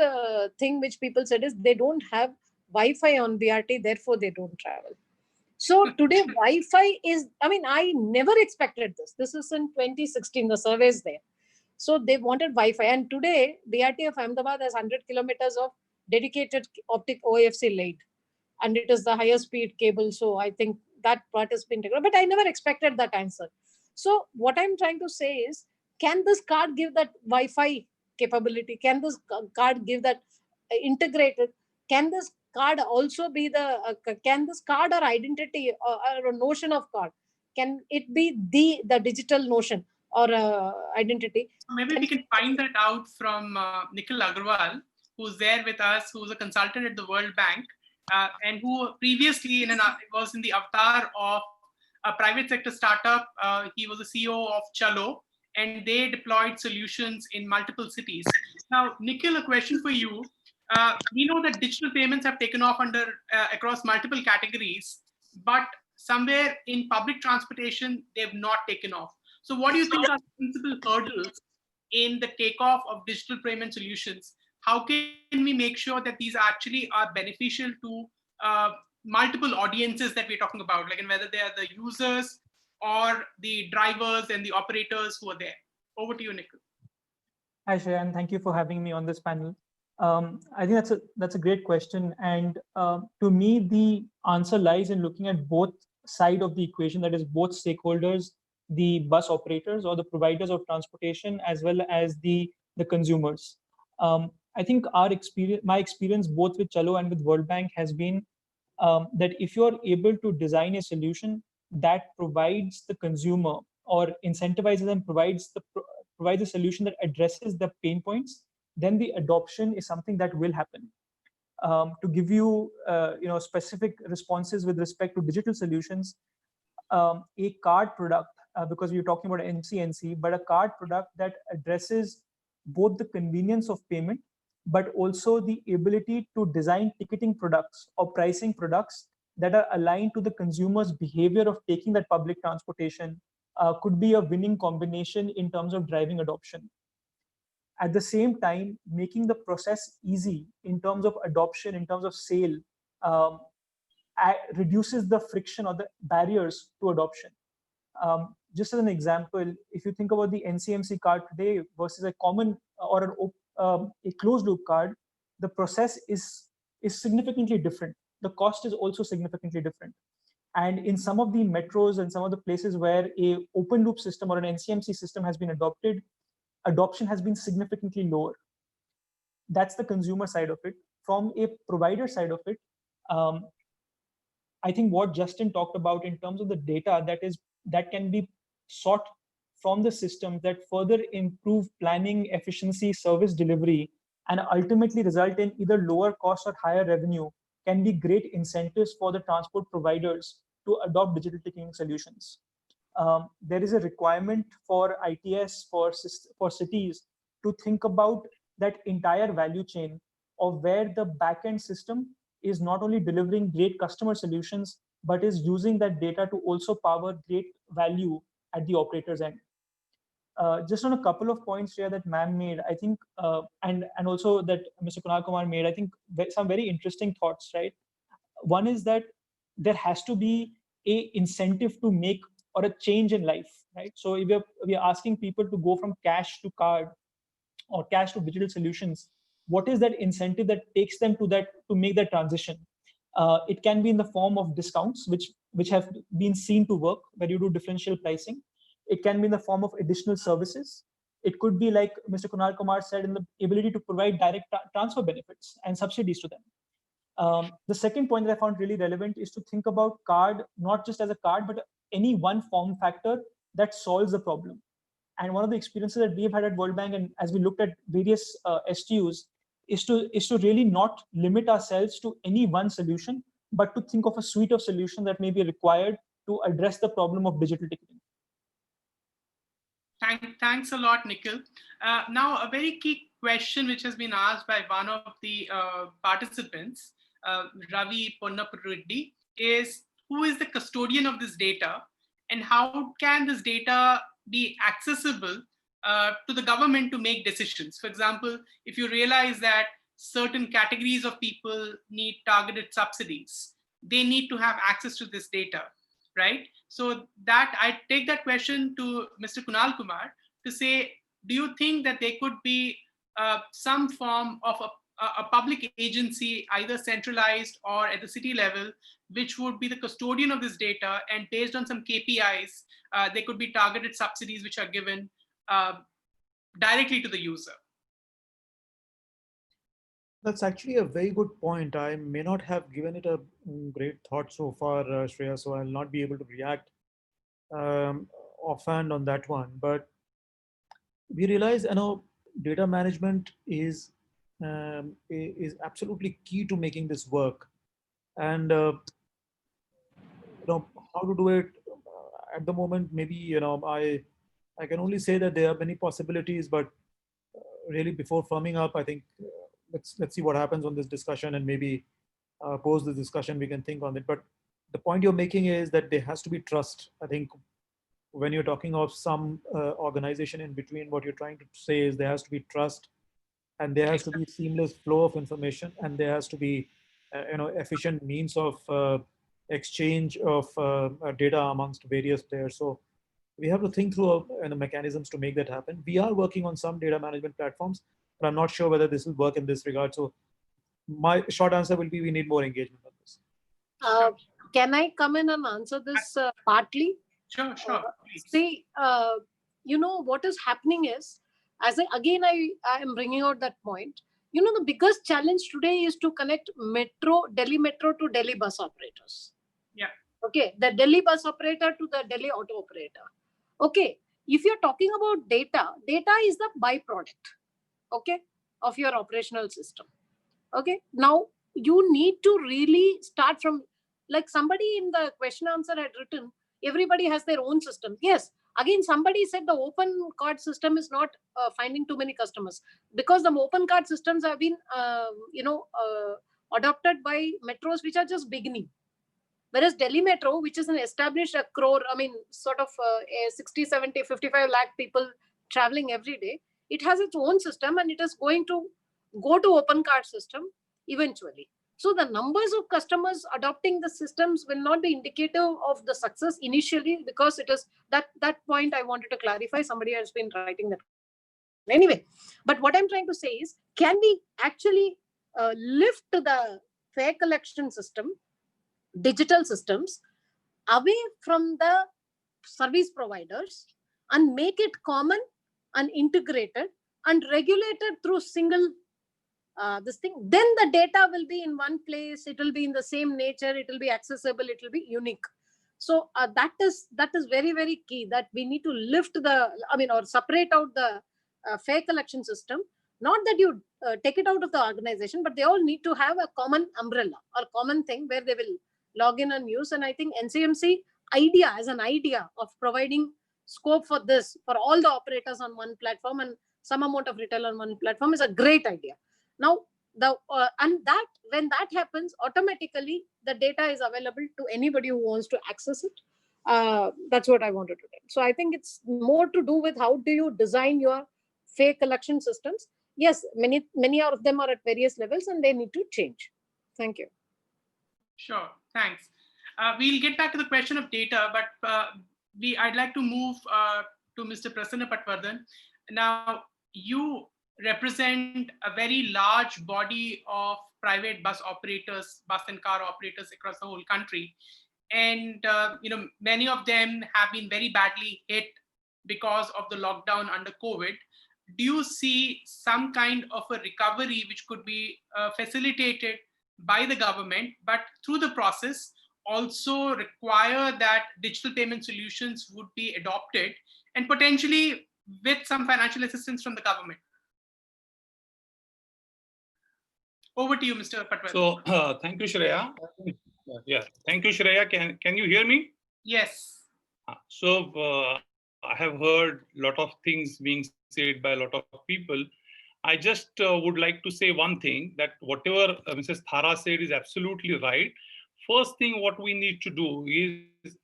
thing which people said is they don't have Wi-Fi on BRT, therefore they don't travel. So today Wi-Fi is, I never expected this. This is in 2016, the survey is there. So they wanted Wi-Fi. And today, BRT of Ahmedabad has 100 kilometers of dedicated optic OFC laid. And it is the higher speed cable. So I think that part has been taken. But I never expected that answer. So what I'm trying to say is, can this card give that Wi-Fi capability? Can this card give that integrated? Can this card also be can this card or identity or a notion of card, can it be the digital notion or identity? Maybe we can find that out from Nikhil Agarwal, who's there with us, who's a consultant at the World Bank, and who previously was in the avatar of a private sector startup. He was the CEO of Chalo, and they deployed solutions in multiple cities. Now, Nikhil, a question for you. We know that digital payments have taken off across multiple categories, but somewhere in public transportation, they've not taken off. So what do you think are the principal hurdles in the takeoff of digital payment solutions, how can we make sure that these actually are beneficial to multiple audiences that we're talking about, like, and whether they are the users or the drivers and the operators who are there? Over to you, Nikhil. Hi, Shreya, and thank you for having me on this panel. I think that's a great question, and to me, the answer lies in looking at both side of the equation. That is, both stakeholders, the bus operators or the providers of transportation, as well as the consumers. I think my experience both with Chalo and with World Bank has been that if you are able to design a solution that provides the consumer or incentivizes and provides a solution that addresses the pain points, then the adoption is something that will happen. To give you, specific responses with respect to digital solutions, a card product, because we're talking about NCNC, but a card product that addresses both the convenience of payment, but also the ability to design ticketing products or pricing products that are aligned to the consumer's behavior of taking that public transportation, could be a winning combination in terms of driving adoption. At the same time, making the process easy in terms of adoption, in terms of sale, reduces the friction or the barriers to adoption. Just as an example, if you think about the NCMC card today versus a common or a closed loop card, the process is significantly different. The cost is also significantly different. And in some of the metros and some of the places where a open loop system or an NCMC system has been adopted, adoption has been significantly lower. That's the consumer side of it. From a provider side of it, I think what Justin talked about in terms of the data that can be sought from the system that further improve planning, efficiency, service delivery, and ultimately result in either lower cost or higher revenue, can be great incentives for the transport providers to adopt digital ticketing solutions. There is a requirement for ITS, for cities, to think about that entire value chain of where the backend system is not only delivering great customer solutions, but is using that data to also power great value at the operator's end. Just on a couple of points here that ma'am made, I think, and also that Mr. Kunal Kumar made, I think some very interesting thoughts, right? One is that there has to be a incentive to make or a change in life, right? So if we are asking people to go from cash to card or cash to digital solutions, what is that incentive that takes them to make that transition? It can be in the form of discounts, which have been seen to work, where you do differential pricing. It can be in the form of additional services. It could be, like Mr. Kunal Kumar said, in the ability to provide direct transfer benefits and subsidies to them. The second point that I found really relevant is to think about card not just as a card, but any one form factor that solves the problem. And one of the experiences that we've had at World Bank, and as we looked at various STUs, is to really not limit ourselves to any one solution, but to think of a suite of solutions that may be required to address the problem of digital ticketing. Thanks a lot, Nikhil. Now, a very key question which has been asked by one of the participants, Ravi Ponnapureddy, is who is the custodian of this data, and how can this data be accessible to the government to make decisions? For example, if you realize that certain categories of people need targeted subsidies, they need to have access to this data, right? So that I take that question to Mr. Kunal Kumar to say, do you think that there could be some form of a public agency, either centralized or at the city level, which would be the custodian of this data, and based on some KPIs, there could be targeted subsidies which are given directly to the user? That's actually a very good point. I may not have given it a great thought so far, Shreya, so I'll not be able to react offhand on that one. But we realize, data management is absolutely key to making this work. And how to do it at the moment, maybe I can only say that there are many possibilities, but really before firming up, I think let's see what happens on this discussion, and maybe post this discussion we can think on it. But the point you're making is that there has to be trust. I think when you're talking of some organization in between, what you're trying to say is there has to be trust, and there has to be seamless flow of information, and there has to be efficient means of exchange of data amongst various players. So we have to think through mechanisms to make that happen. We are working on some data management platforms, but I'm not sure whether this will work in this regard. So my short answer will be we need more engagement on this. Can I come in and answer this partly? Sure. See, what is happening is, I am bringing out that point. The biggest challenge today is to connect Delhi Metro to Delhi bus operators. Yeah. Okay, the Delhi bus operator to the Delhi auto operator. Okay, if you're talking about data is the byproduct, okay, of your operational system. Okay, now you need to really start from, like somebody in the question answer had written, everybody has their own system. Yes, again, somebody said the open card system is not finding too many customers because the open card systems have been, adopted by metros which are just beginning. Whereas Delhi Metro, which is an established sort of a 60, 70, 55 lakh people traveling every day, it has its own system and it is going to go to open card system eventually. So the numbers of customers adopting the systems will not be indicative of the success initially, because it is that point I wanted to clarify. Somebody has been writing that. Anyway, but what I'm trying to say is, can we actually lift the fare collection system, digital systems, away from the service providers and make it common and integrated and regulated through single this thing? Then the data will be in one place, it will be in the same nature, it will be accessible, it will be unique. So that is very, very key, that we need to lift or separate out the fare collection system. Not that you take it out of the organization, but they all need to have a common umbrella or common thing where they will log in and use. And I think NCMC idea of providing scope for this for all the operators on one platform and some amount of retail on one platform is a great idea. Now, when that happens, automatically the data is available to anybody who wants to access it. That's what I wanted to tell. So I think it's more to do with how do you design your fare collection systems. Yes, many of them are at various levels and they need to change. Thank you. Sure, thanks. We'll get back to the question of data, but I'd like to move to Mr. Prasanna Patwardhan. Now, you represent a very large body of private bus operators, bus and car operators across the whole country. And many of them have been very badly hit because of the lockdown under COVID. Do you see some kind of a recovery which could be facilitated by the government, but through the process also require that digital payment solutions would be adopted and potentially with some financial assistance from the government? Over to you, Mr. Patwardhan. So thank you, Shreya. Yeah, thank you, Shreya. Can you hear me? Yes. So I have heard a lot of things being said by a lot of people. I just would like to say one thing, that whatever Mrs. Thara said is absolutely right. First thing what we need to do is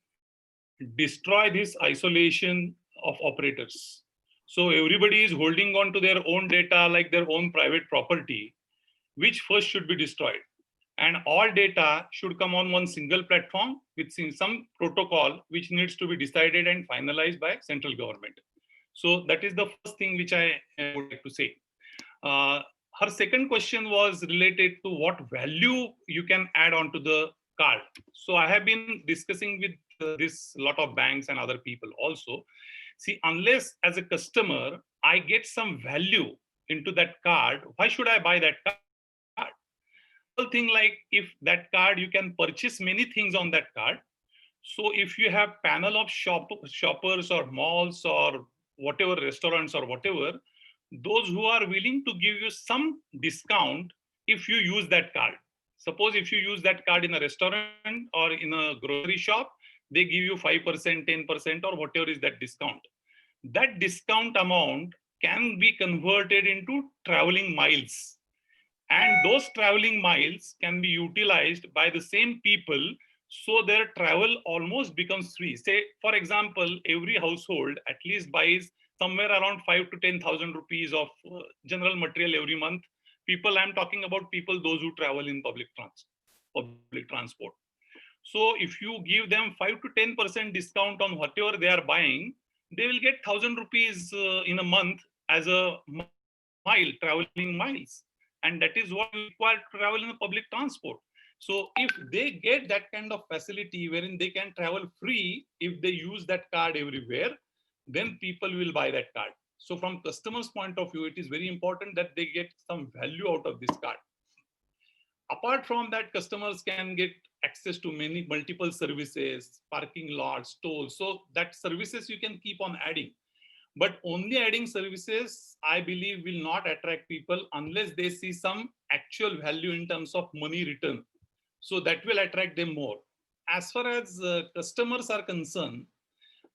destroy this isolation of operators. So everybody is holding on to their own data like their own private property, which first should be destroyed. And all data should come on one single platform with some protocol which needs to be decided and finalized by central government. So that is the first thing which I would like to say. Her second question was related to what value you can add on to the card. So I have been discussing with this lot of banks and other people also. See, unless as a customer, I get some value into that card, why should I buy that card? Thing like if that card, you can purchase many things on that card. So if you have panel of shoppers or malls or whatever, restaurants or whatever, those who are willing to give you some discount if you use that card. Suppose if you use that card in a restaurant or in a grocery shop, they give you 5%, 10% or whatever is that discount. That discount amount can be converted into traveling miles. And those traveling miles can be utilized by the same people So their travel almost becomes free. Say, for example, every household at least buys somewhere around 5 to 10,000 rupees of general material every month. People, I'm talking about people, those who travel in public transport. So if you give them 5 to 10% discount on whatever they are buying, they will get 1,000 rupees in a month as a mile, traveling miles. And that is what you require to travel in a public transport. So if they get that kind of facility wherein they can travel free, if they use that card everywhere, then people will buy that card. So from customers' point of view, it is very important that they get some value out of this card. Apart from that, customers can get access to multiple services, parking lots, tolls. So that services you can keep on adding. But only adding services, I believe, will not attract people unless they see some actual value in terms of money return. So that will attract them more. As far as customers are concerned,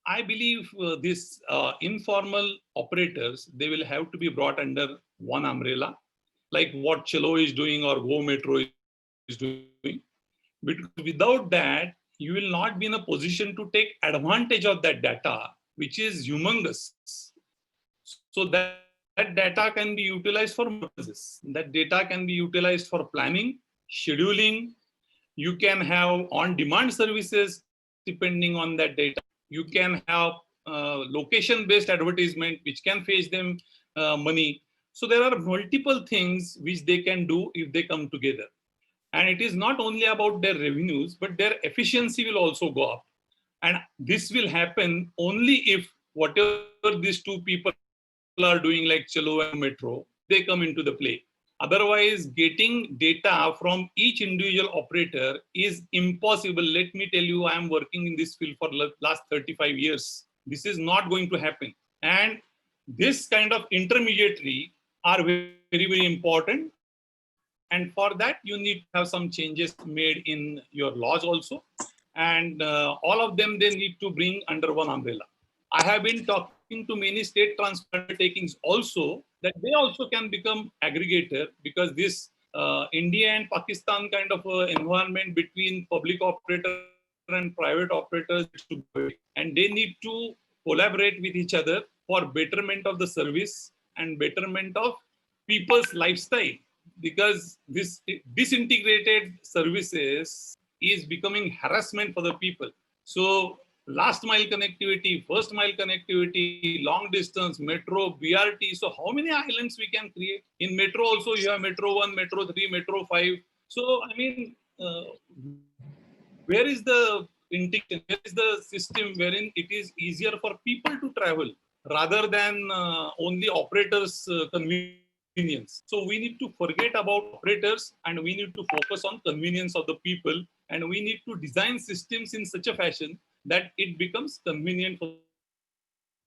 I believe these informal operators, they will have to be brought under one umbrella, like what Chalo is doing or Go Metro is doing. Because without that, you will not be in a position to take advantage of that data, which is humongous. So that data can be utilized for purposes. That data can be utilized for planning, scheduling. You can have on-demand services depending on that data. You can have location-based advertisement, which can fetch them money. So there are multiple things which they can do if they come together. And it is not only about their revenues, but their efficiency will also go up. And this will happen only if whatever these two people are doing, like Chalo and Metro, they come into the play. Otherwise, getting data from each individual operator is impossible. Let me tell you, I am working in this field for the last 35 years. This is not going to happen. And this kind of intermediary are very, very important. And for that, you need to have some changes made in your laws also. And all of them, they need to bring under one umbrella. I have been talking to many state transport undertakings also, that they also can become aggregator, because this India and Pakistan kind of environment between public operator and private operators, and they need to collaborate with each other for betterment of the service and betterment of people's lifestyle, because this disintegrated services is becoming harassment for the people. So last mile connectivity, first mile connectivity, long distance, metro, BRT. So how many islands we can create? In metro also you have Metro 1, Metro 3, Metro 5. So I mean, where is the integration? Where is the system wherein it is easier for people to travel rather than only operators' convenience? So we need to forget about operators and we need to focus on convenience of the people, and we need to design systems in such a fashion that it becomes convenient for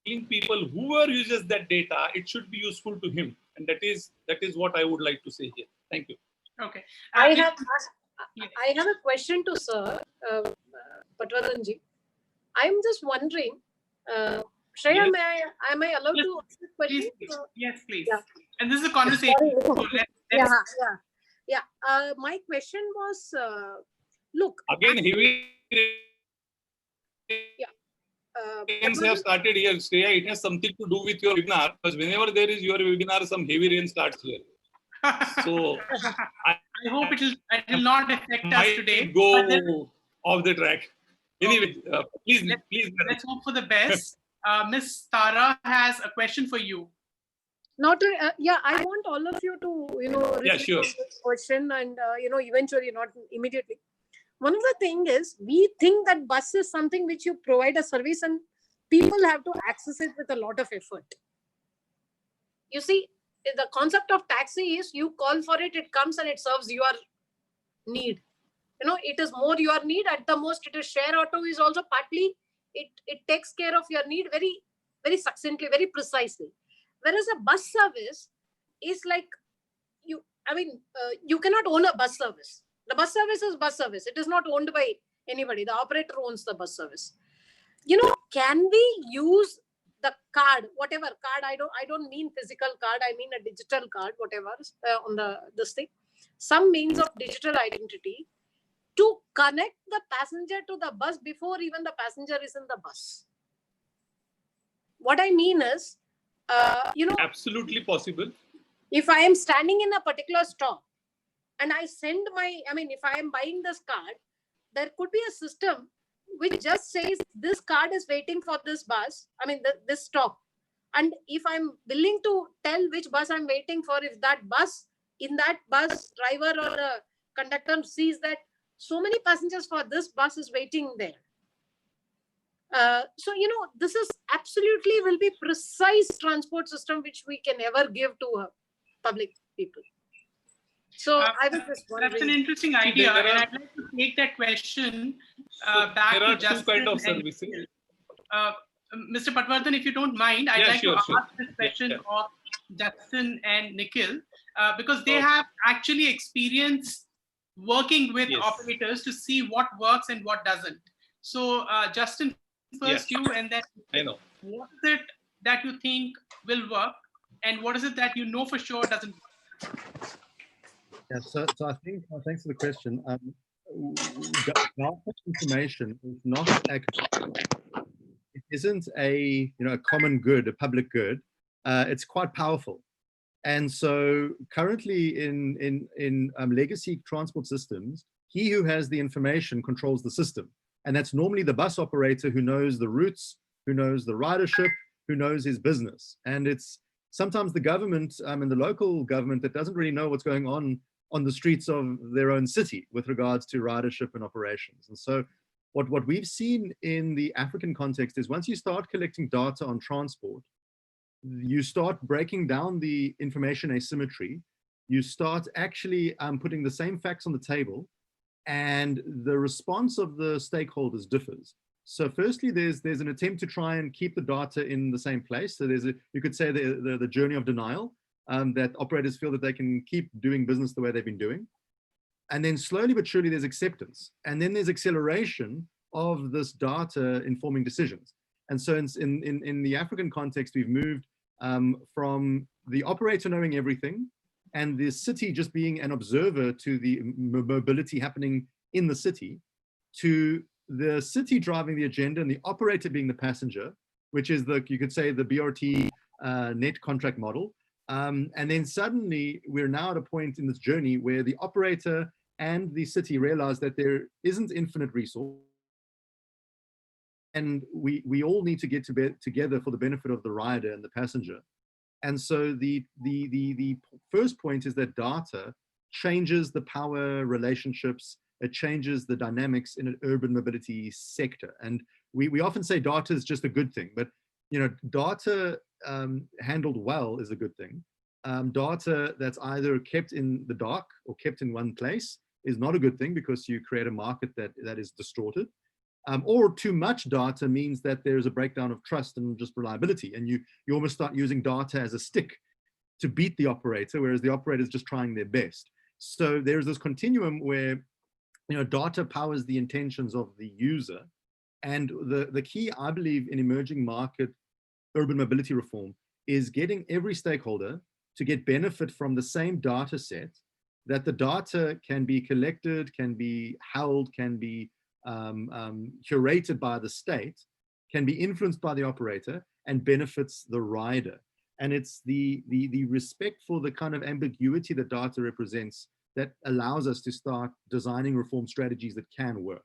people. Whoever uses that data, it should be useful to him, and that is what I would like to say here. Thank you. Okay. I have a question to Sir Paratransit. I'm just wondering, Shreya, Yes. am I allowed Yes, to ask a question? please. Yes, please. Yeah. And this is a conversation. So Yeah. My question was, look. Again, heavy rains have Paratransit, started here, Shreya. It has something to do with your webinar, because whenever there is your webinar, some heavy rain starts here. So I hope it will not affect us today. Go off the track. Anyway, please. Let's hope for the best. Miss Thara has a question for you. yeah, I want all of you to, Yeah, sure. this question and, eventually, not immediately. One of the things is, we think that bus is something which you provide a service and people have to access it with a lot of effort. You see, the concept of taxi is you call for it, it comes and it serves your need. It is more your need. At the most, it is share auto is also partly, it takes care of your need very, very succinctly, very precisely. Whereas a bus service is like, you cannot own a bus service. The bus service is bus service. It is not owned by anybody. The operator owns the bus service. Can we use the card, whatever card? I don't mean physical card. I mean a digital card, whatever on this thing. Some means of digital identity to connect the passenger to the bus before even the passenger is in the bus. What I mean is, absolutely possible. If I am standing in a particular stop and I send if I am buying this card, there could be a system which just says this card is waiting for this bus, this stop. And if I'm willing to tell which bus I'm waiting for, if in that bus driver or the conductor sees that so many passengers for this bus is waiting there. This is absolutely will be precise transport system which we can ever give to public people. So I was just wondering. That's an interesting idea, and I'd like to take that question back to Justin. There are two kind of services. Mr. Patwardhan, if you don't mind, I'd like to ask this question of Justin and Nikhil, because they have actually experience working with operators to see what works and what doesn't. So Justin, first you, and then what is it that you think will work, and what is it that you know for sure doesn't work? Yeah, so I think, thanks for the question. Information is not it isn't a common good, a public good. It's quite powerful, and so currently in legacy transport systems, he who has the information controls the system, and that's normally the bus operator who knows the routes, who knows the ridership, who knows his business, and it's sometimes the government and the local government that doesn't really know what's going on the streets of their own city with regards to ridership and operations. And so what we've seen in the African context is once you start collecting data on transport, you start breaking down the information asymmetry, you start actually putting the same facts on the table, and the response of the stakeholders differs. So firstly, there's an attempt to try and keep the data in the same place. So you could say the journey of denial, that operators feel that they can keep doing business the way they've been doing. And then slowly but surely there's acceptance. And then there's acceleration of this data informing decisions. And so in the African context, we've moved from the operator knowing everything and the city just being an observer to the mobility happening in the city, to the city driving the agenda and the operator being the passenger, which is you could say the BRT net contract model. And then suddenly we're now at a point in this journey where the operator and the city realize that there isn't infinite resource, and we all need to get together for the benefit of the rider and the passenger. And so the first point is that data changes the power relationships, it changes the dynamics in an urban mobility sector. And we often say data is just a good thing, but data handled well is a good thing. Data that's either kept in the dark or kept in one place is not a good thing, because you create a market that is distorted. Or too much data means that there's a breakdown of trust and just reliability, and you almost start using data as a stick to beat the operator, whereas the operator is just trying their best. So there's this continuum where data powers the intentions of the user. And the key, I believe, in emerging market urban mobility reform is getting every stakeholder to get benefit from the same data set, that the data can be collected, can be held, can be curated by the state, can be influenced by the operator, and benefits the rider. And it's the respect for the kind of ambiguity that data represents that allows us to start designing reform strategies that can work.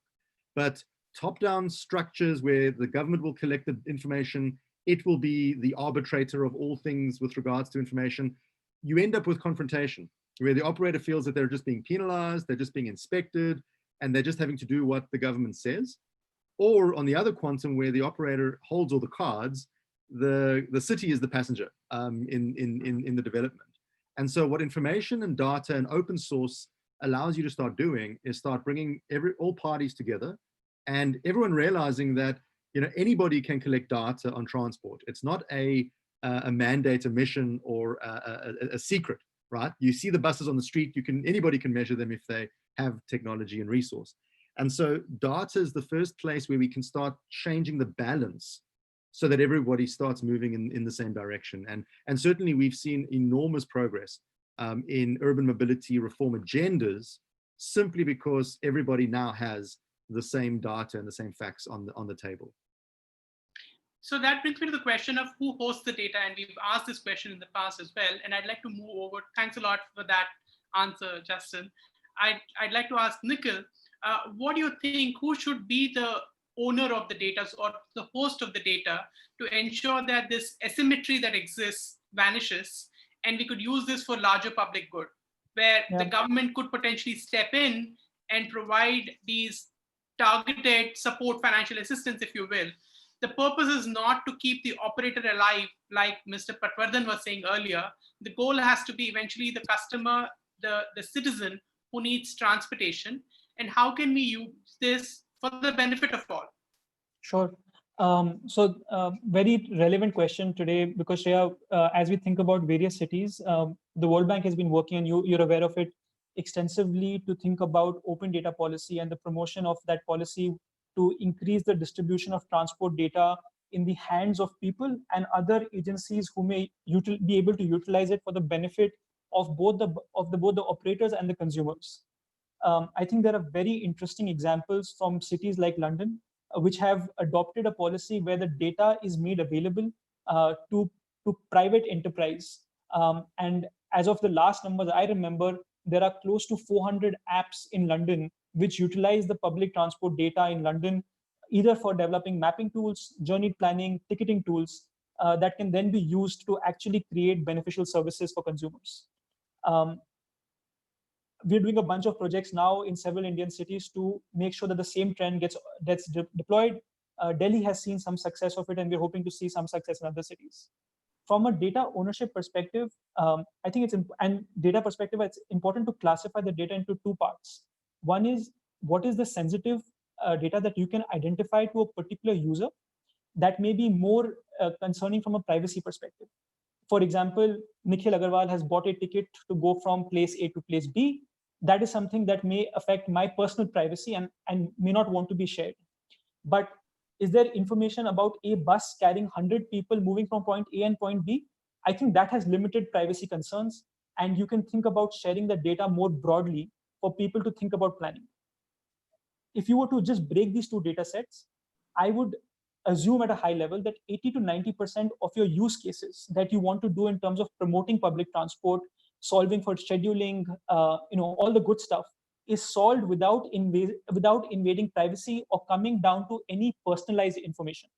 But top-down structures where the government will collect the information, it will be the arbitrator of all things with regards to information, you end up with confrontation, where the operator feels that they're just being penalized, they're just being inspected, and they're just having to do what the government says. Or on the other quantum, where the operator holds all the cards, the city is the passenger in the development. And so what information and data and open source allows you to start doing is start bringing all parties together, and everyone realizing that anybody can collect data on transport. It's not a mandate, a mission, or a secret, right? You see the buses on the street, anybody can measure them if they have technology and resource. And so data is the first place where we can start changing the balance so that everybody starts moving in the same direction. And certainly we've seen enormous progress in urban mobility reform agendas simply because everybody now has the same data and the same facts on the table. So that brings me to the question of who hosts the data, and we've asked this question in the past as well, and I'd like to move over. Thanks a lot for that answer, Justin. I'd like to ask Nikhil, what do you think, who should be the owner of the data or the host of the data to ensure that this asymmetry that exists vanishes, and we could use this for larger public good, where the government could potentially step in and provide these targeted support, financial assistance, if you will. The purpose is not to keep the operator alive, like Mr. Patwardhan was saying earlier. The goal has to be eventually the customer, the citizen who needs transportation. And how can we use this for the benefit of all? Sure. Very relevant question today, because Shreya, as we think about various cities, the World Bank has been working, and you're aware of it, extensively to think about open data policy and the promotion of that policy to increase the distribution of transport data in the hands of people and other agencies who may be able to utilize it for the benefit of both the operators and the consumers. I think there are very interesting examples from cities like London, which have adopted a policy where the data is made available to private enterprise. And as of the last numbers I remember, there are close to 400 apps in London which utilize the public transport data in London, either for developing mapping tools, journey planning, ticketing tools, that can then be used to actually create beneficial services for consumers. We're doing a bunch of projects now in several Indian cities to make sure that the same trend gets deployed. Delhi has seen some success of it, and we're hoping to see some success in other cities. From a data ownership perspective, I think it's important to classify the data into two parts. One is, what is the sensitive data that you can identify to a particular user that may be more concerning from a privacy perspective. For example, Nikhil Agarwal has bought a ticket to go from place A to place B. That is something that may affect my personal privacy and may not want to be shared. But is there information about a bus carrying 100 people moving from point A and point B? I think that has limited privacy concerns, and you can think about sharing the data more broadly for people to think about planning. If you were to just break these two data sets, I would assume at a high level that 80 to 90% of your use cases that you want to do in terms of promoting public transport, solving for scheduling, all the good stuff, is solved without invading privacy or coming down to any personalized information.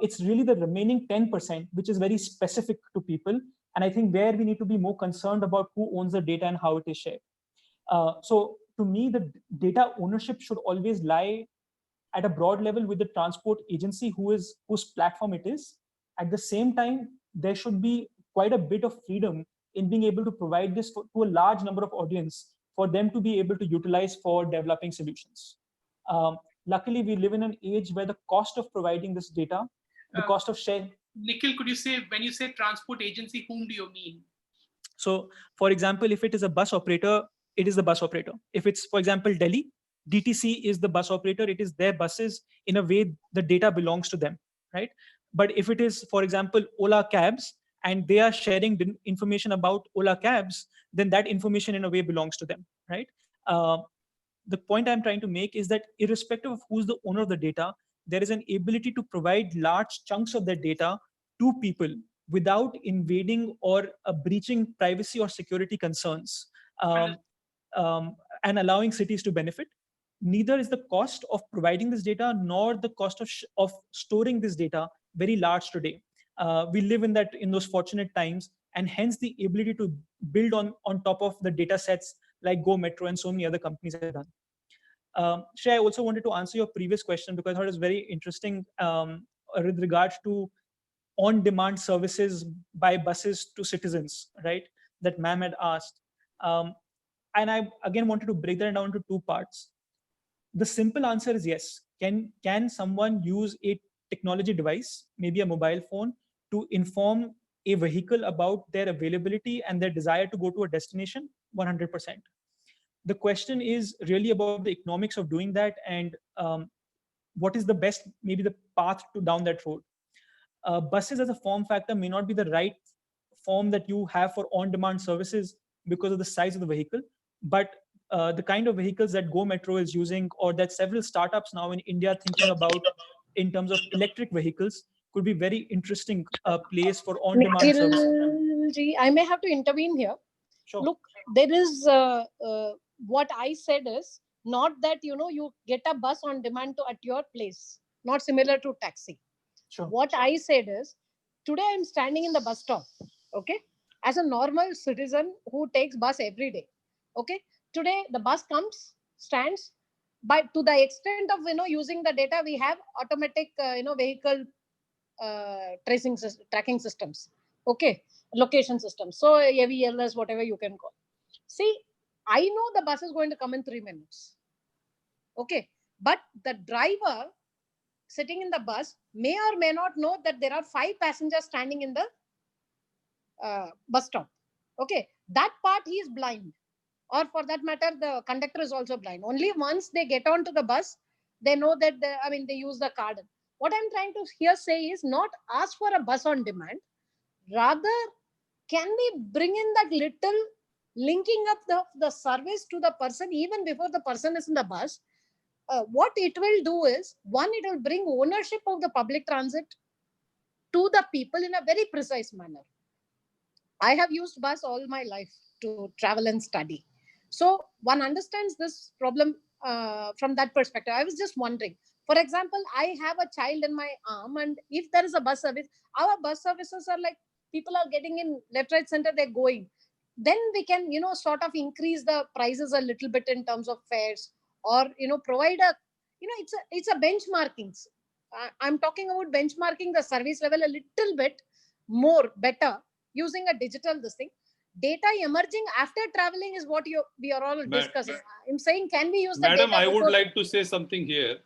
It's really the remaining 10%, which is very specific to people. And I think where we need to be more concerned about who owns the data and how it is shared. So to me, the data ownership should always lie at a broad level with the transport agency whose platform it is. At the same time, there should be quite a bit of freedom in being able to provide this to a large number of audience for them to be able to utilize for developing solutions. Luckily, we live in an age where the cost of providing this data, the cost of sharing. Nikhil, could you say, when you say transport agency, whom do you mean? So, for example, if it is a bus operator, it is the bus operator. If it's, for example, Delhi, DTC is the bus operator. It is their buses. In a way, the data belongs to them, right? But if it is, for example, Ola cabs, and they are sharing information about Ola cabs, then that information in a way belongs to them, right? The point I'm trying to make is that irrespective of who's the owner of the data, there is an ability to provide large chunks of their data to people without invading or breaching privacy or security concerns, and allowing cities to benefit. Neither is the cost of providing this data nor the cost of storing this data very large today. We live in those fortunate times, and hence the ability to build on top of the data sets like Go Metro and so many other companies have done. Shreya, I also wanted to answer your previous question because I thought it was very interesting with regards to on-demand services by buses to citizens, right? That ma'am had asked. And I again wanted to break that down into two parts. The simple answer is yes. Can someone use a technology device, maybe a mobile phone, to inform a vehicle about their availability and their desire to go to a destination? 100%. The question is really about the economics of doing that and what is the best, maybe the path to down that road. Buses as a form factor may not be the right form that you have for on-demand services because of the size of the vehicle, but the kind of vehicles that Go Metro is using, or that several startups now in India thinking about in terms of electric vehicles, could be very interesting place for on-demand services. Nikhil, I may have to intervene here. Sure. Look, there is what I said is not that you get a bus on demand at your place, not similar to taxi. Sure. What I said is today I'm standing in the bus stop, okay, as a normal citizen who takes bus every day, okay. Today the bus comes, stands, but to the extent of using the data, we have automatic vehicle tracking systems, okay, location systems, so AVLS, whatever you can call. See, I know the bus is going to come in 3 minutes, okay, but the driver sitting in the bus may or may not know that there are 5 passengers standing in the bus stop, okay. That part he is blind, or for that matter the conductor is also blind. Only once they get onto the bus, they know that they use the card. What I'm trying to here say is not ask for a bus on demand, rather can we bring in that little linking up the service to the person even before the person is in the bus. What it will do is, one, it will bring ownership of the public transit to the people in a very precise manner. I have used bus all my life to travel and study, so one understands this problem from that perspective. I was just wondering, for example, I have a child in my arm, and if there is a bus service, our bus services are like people are getting in left, right, center, they're going. Then we can, sort of increase the prices a little bit in terms of fares, or provide a, it's a benchmarking. I'm talking about benchmarking the service level a little bit more better using a digital this thing. Data emerging after traveling is what we are all discussing. I'm saying, can we use the Madam, data? I would like to say something here.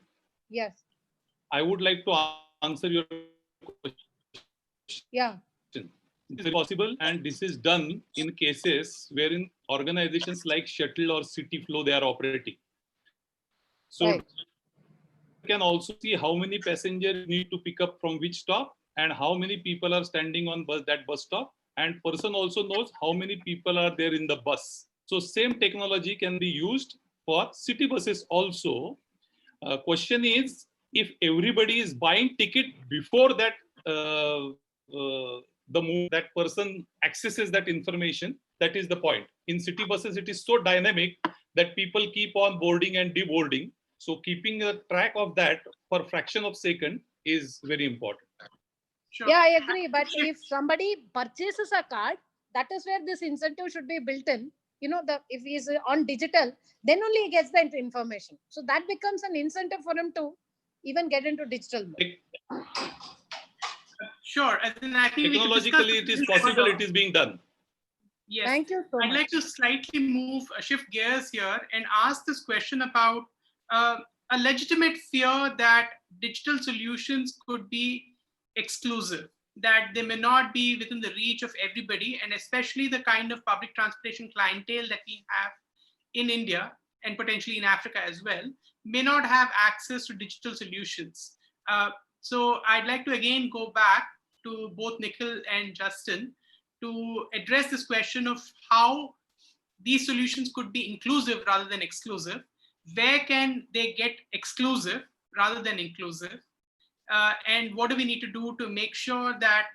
Yes. I would like to answer your question. Yeah. This is possible, and this is done in cases wherein organizations like Shuttle or City Flow, they are operating. So right. You can also see how many passengers need to pick up from which stop, and how many people are standing on that bus stop, and person also knows how many people are there in the bus. So same technology can be used for city buses also. Question is, if everybody is buying ticket before that the move, that person accesses that information, that is the point. In city buses, it is so dynamic that people keep on boarding and deboarding. So keeping a track of that for a fraction of a second is very important. Sure. Yeah, I agree. But if somebody purchases a card, that is where this incentive should be built in. If he's on digital, then only he gets the information. So that becomes an incentive for him to even get into digital mode. Sure. I think technologically it is possible, it is being done. Yes. Thank you so much. I'd like to slightly shift gears here and ask this question about a legitimate fear that digital solutions could be exclusive, that they may not be within the reach of everybody, and especially the kind of public transportation clientele that we have in India and potentially in Africa as well, may not have access to digital solutions. So I'd like to again go back to both Nikhil and Justin to address this question of how these solutions could be inclusive rather than exclusive. Where can they get exclusive rather than inclusive? And what do we need to do to make sure that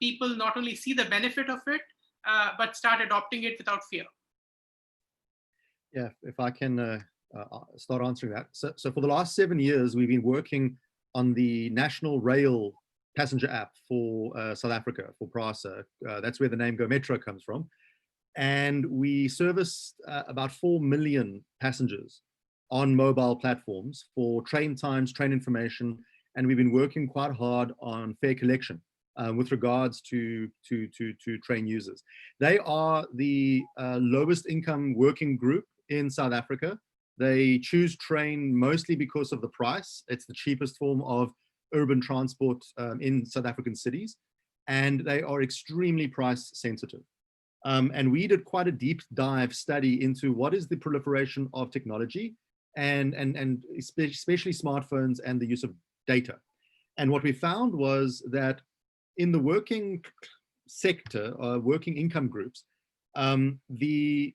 people not only see the benefit of it, but start adopting it without fear? Yeah, if I can start answering that. So for the last 7 years, we've been working on the National Rail passenger app for South Africa, for PRASA. That's where the name Go Metro comes from. And we serviced about 4 million passengers on mobile platforms for train times, train information, and we've been working quite hard on fare collection with regards to train users. They are the lowest income working group in South Africa. They choose train mostly because of the price. It's the cheapest form of urban transport in South African cities, and they are extremely price sensitive. And we did quite a deep dive study into what is the proliferation of technology and especially smartphones and the use of data. And what we found was that in the working sector, working income groups, the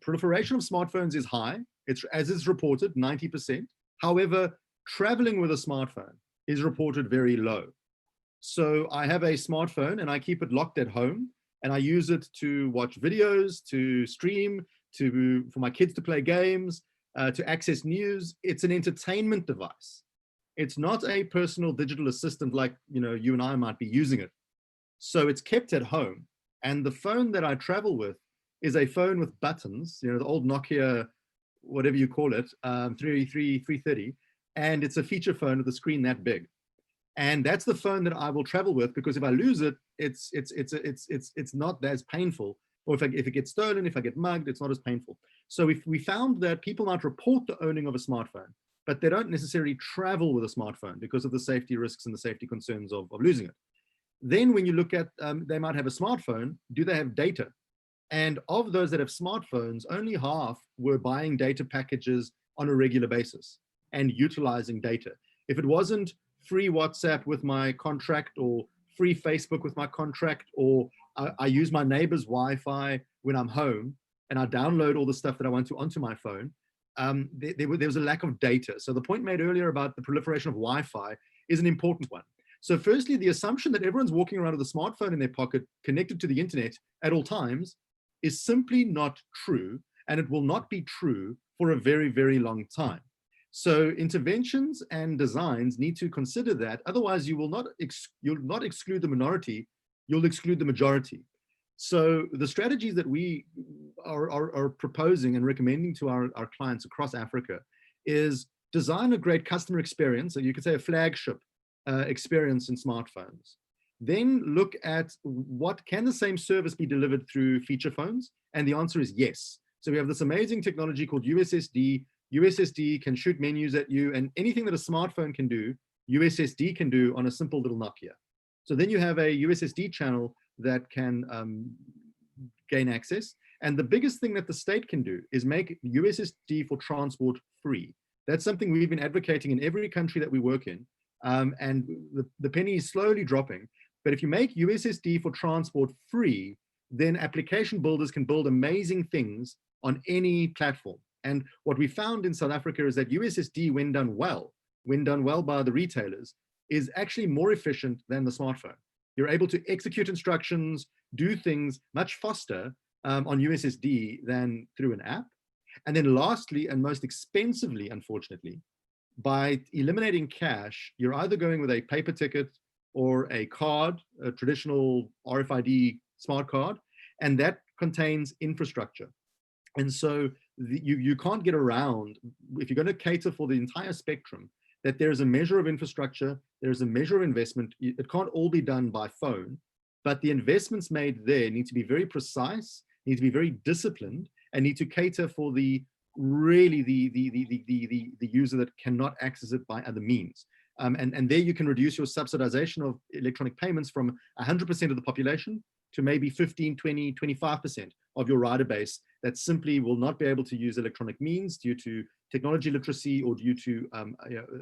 proliferation of smartphones is high. It's, as is reported, 90%. However, traveling with a smartphone is reported very low. So I have a smartphone and I keep it locked at home, and I use it to watch videos, to stream, for my kids to play games, to access news. It's an entertainment device. It's not a personal digital assistant like you and I might be using it. So it's kept at home. And the phone that I travel with is a phone with buttons, the old Nokia, whatever you call it, 330, and it's a feature phone with a screen that big. And that's the phone that I will travel with, because if I lose it, it's not as painful. Or if it gets stolen, if I get mugged, it's not as painful. So if we found that people might report the owning of a smartphone, but they don't necessarily travel with a smartphone because of the safety risks and the safety concerns of losing it. Then when you look at, they might have a smartphone, do they have data? And of those that have smartphones, only half were buying data packages on a regular basis and utilizing data. If it wasn't free WhatsApp with my contract, or free Facebook with my contract, or I use my neighbor's Wi-Fi when I'm home and I download all the stuff that I want to onto my phone, there was a lack of data. So the point made earlier about the proliferation of Wi-Fi is an important one. So firstly, the assumption that everyone's walking around with a smartphone in their pocket connected to the internet at all times is simply not true, and it will not be true for a very, very long time. So interventions and designs need to consider that. Otherwise, you'll not exclude the minority, you'll exclude the majority. So the strategies that we are proposing and recommending to our clients across Africa is design a great customer experience, so you could say a flagship experience in smartphones. Then look at what can the same service be delivered through feature phones? And the answer is yes. So we have this amazing technology called USSD. USSD can shoot menus at you, and anything that a smartphone can do, USSD can do on a simple little Nokia. So then you have a USSD channel that can gain access. And the biggest thing that the state can do is make USSD for transport free. That's something we've been advocating in every country that we work in. And the penny is slowly dropping. But if you make USSD for transport free, then application builders can build amazing things on any platform. And what we found in South Africa is that USSD, when done well by the retailers, is actually more efficient than the smartphone. You're able to execute instructions, do things much faster on USSD than through an app. And then lastly, and most expensively, unfortunately, by eliminating cash, you're either going with a paper ticket or a card, a traditional RFID smart card, and that contains infrastructure. And so you can't get around, if you're going to cater for the entire spectrum, that there's a measure of infrastructure, there's a measure of investment. It can't all be done by phone, but the investments made there need to be very precise, need to be very disciplined, and need to cater for the user that cannot access it by other means. And there you can reduce your subsidization of electronic payments from 100% of the population to maybe 15, 20, 25% of your rider base that simply will not be able to use electronic means due to technology literacy or due to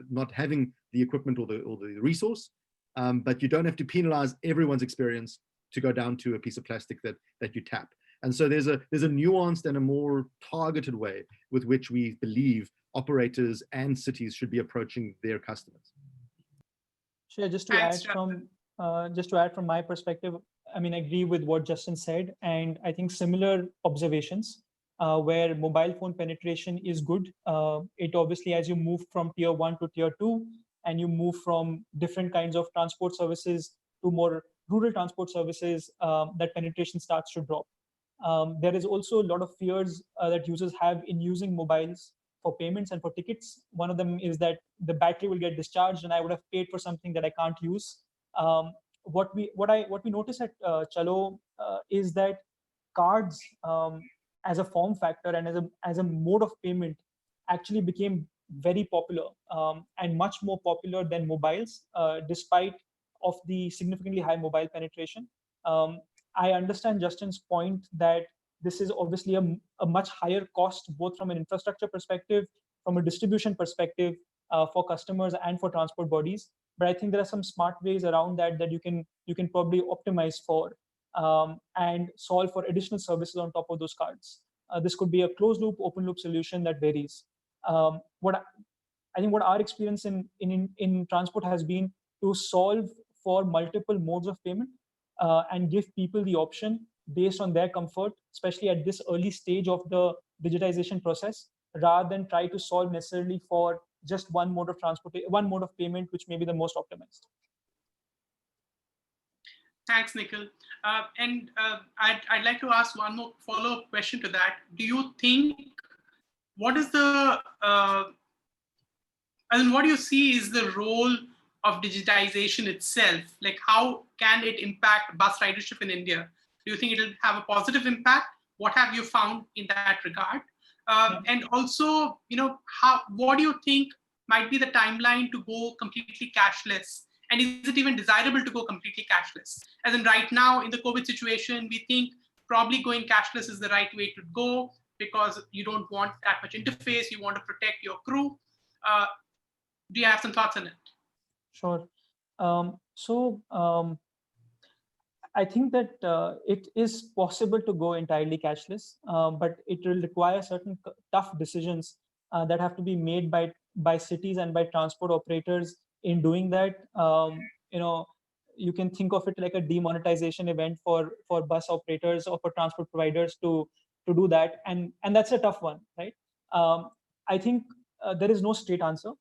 not having the equipment or the resource. But you don't have to penalize everyone's experience to go down to a piece of plastic that you tap. And so there's a nuanced and a more targeted way with which we believe operators and cities should be approaching their customers. Shreya, just to add from my perspective, I mean, I agree with what Justin said, and I think similar observations where mobile phone penetration is good. It obviously, as you move from tier 1 to tier 2, and you move from different kinds of transport services to more rural transport services, that penetration starts to drop. There is also a lot of fears that users have in using mobiles for payments and for tickets. One of them is that the battery will get discharged and I would have paid for something that I can't use. What we notice at Chalo is that cards as a form factor and as a mode of payment actually became very popular and much more popular than mobiles, despite of the significantly high mobile penetration. I understand Justin's point that this is obviously a much higher cost, both from an infrastructure perspective, from a distribution perspective, for customers and for transport bodies. But I think there are some smart ways around that you can probably optimize for and solve for additional services on top of those cards. This could be a closed loop, open loop solution that varies. I think what our experience in transport has been to solve for multiple modes of payment and give people the option based on their comfort, especially at this early stage of the digitization process, rather than try to solve necessarily for just one mode of transport, one mode of payment, which may be the most optimized. Thanks, Nikhil. I'd like to ask one more follow-up question to that. Do you think, what is the, what do you see is the role of digitization itself? Like, how can it impact bus ridership in India? Do you think it'll have a positive impact? What have you found in that regard? And also, what do you think might be the timeline to go completely cashless? And is it even desirable to go completely cashless? As in right now in the COVID situation, we think probably going cashless is the right way to go because you don't want that much interface. You want to protect your crew. Do you have some thoughts on it? Sure. I think that it is possible to go entirely cashless, but it will require certain tough decisions that have to be made by cities and by transport operators in doing that. You can think of it like a demonetization event for bus operators or for transport providers to do that, and that's a tough one, right? I think there is no straight answer.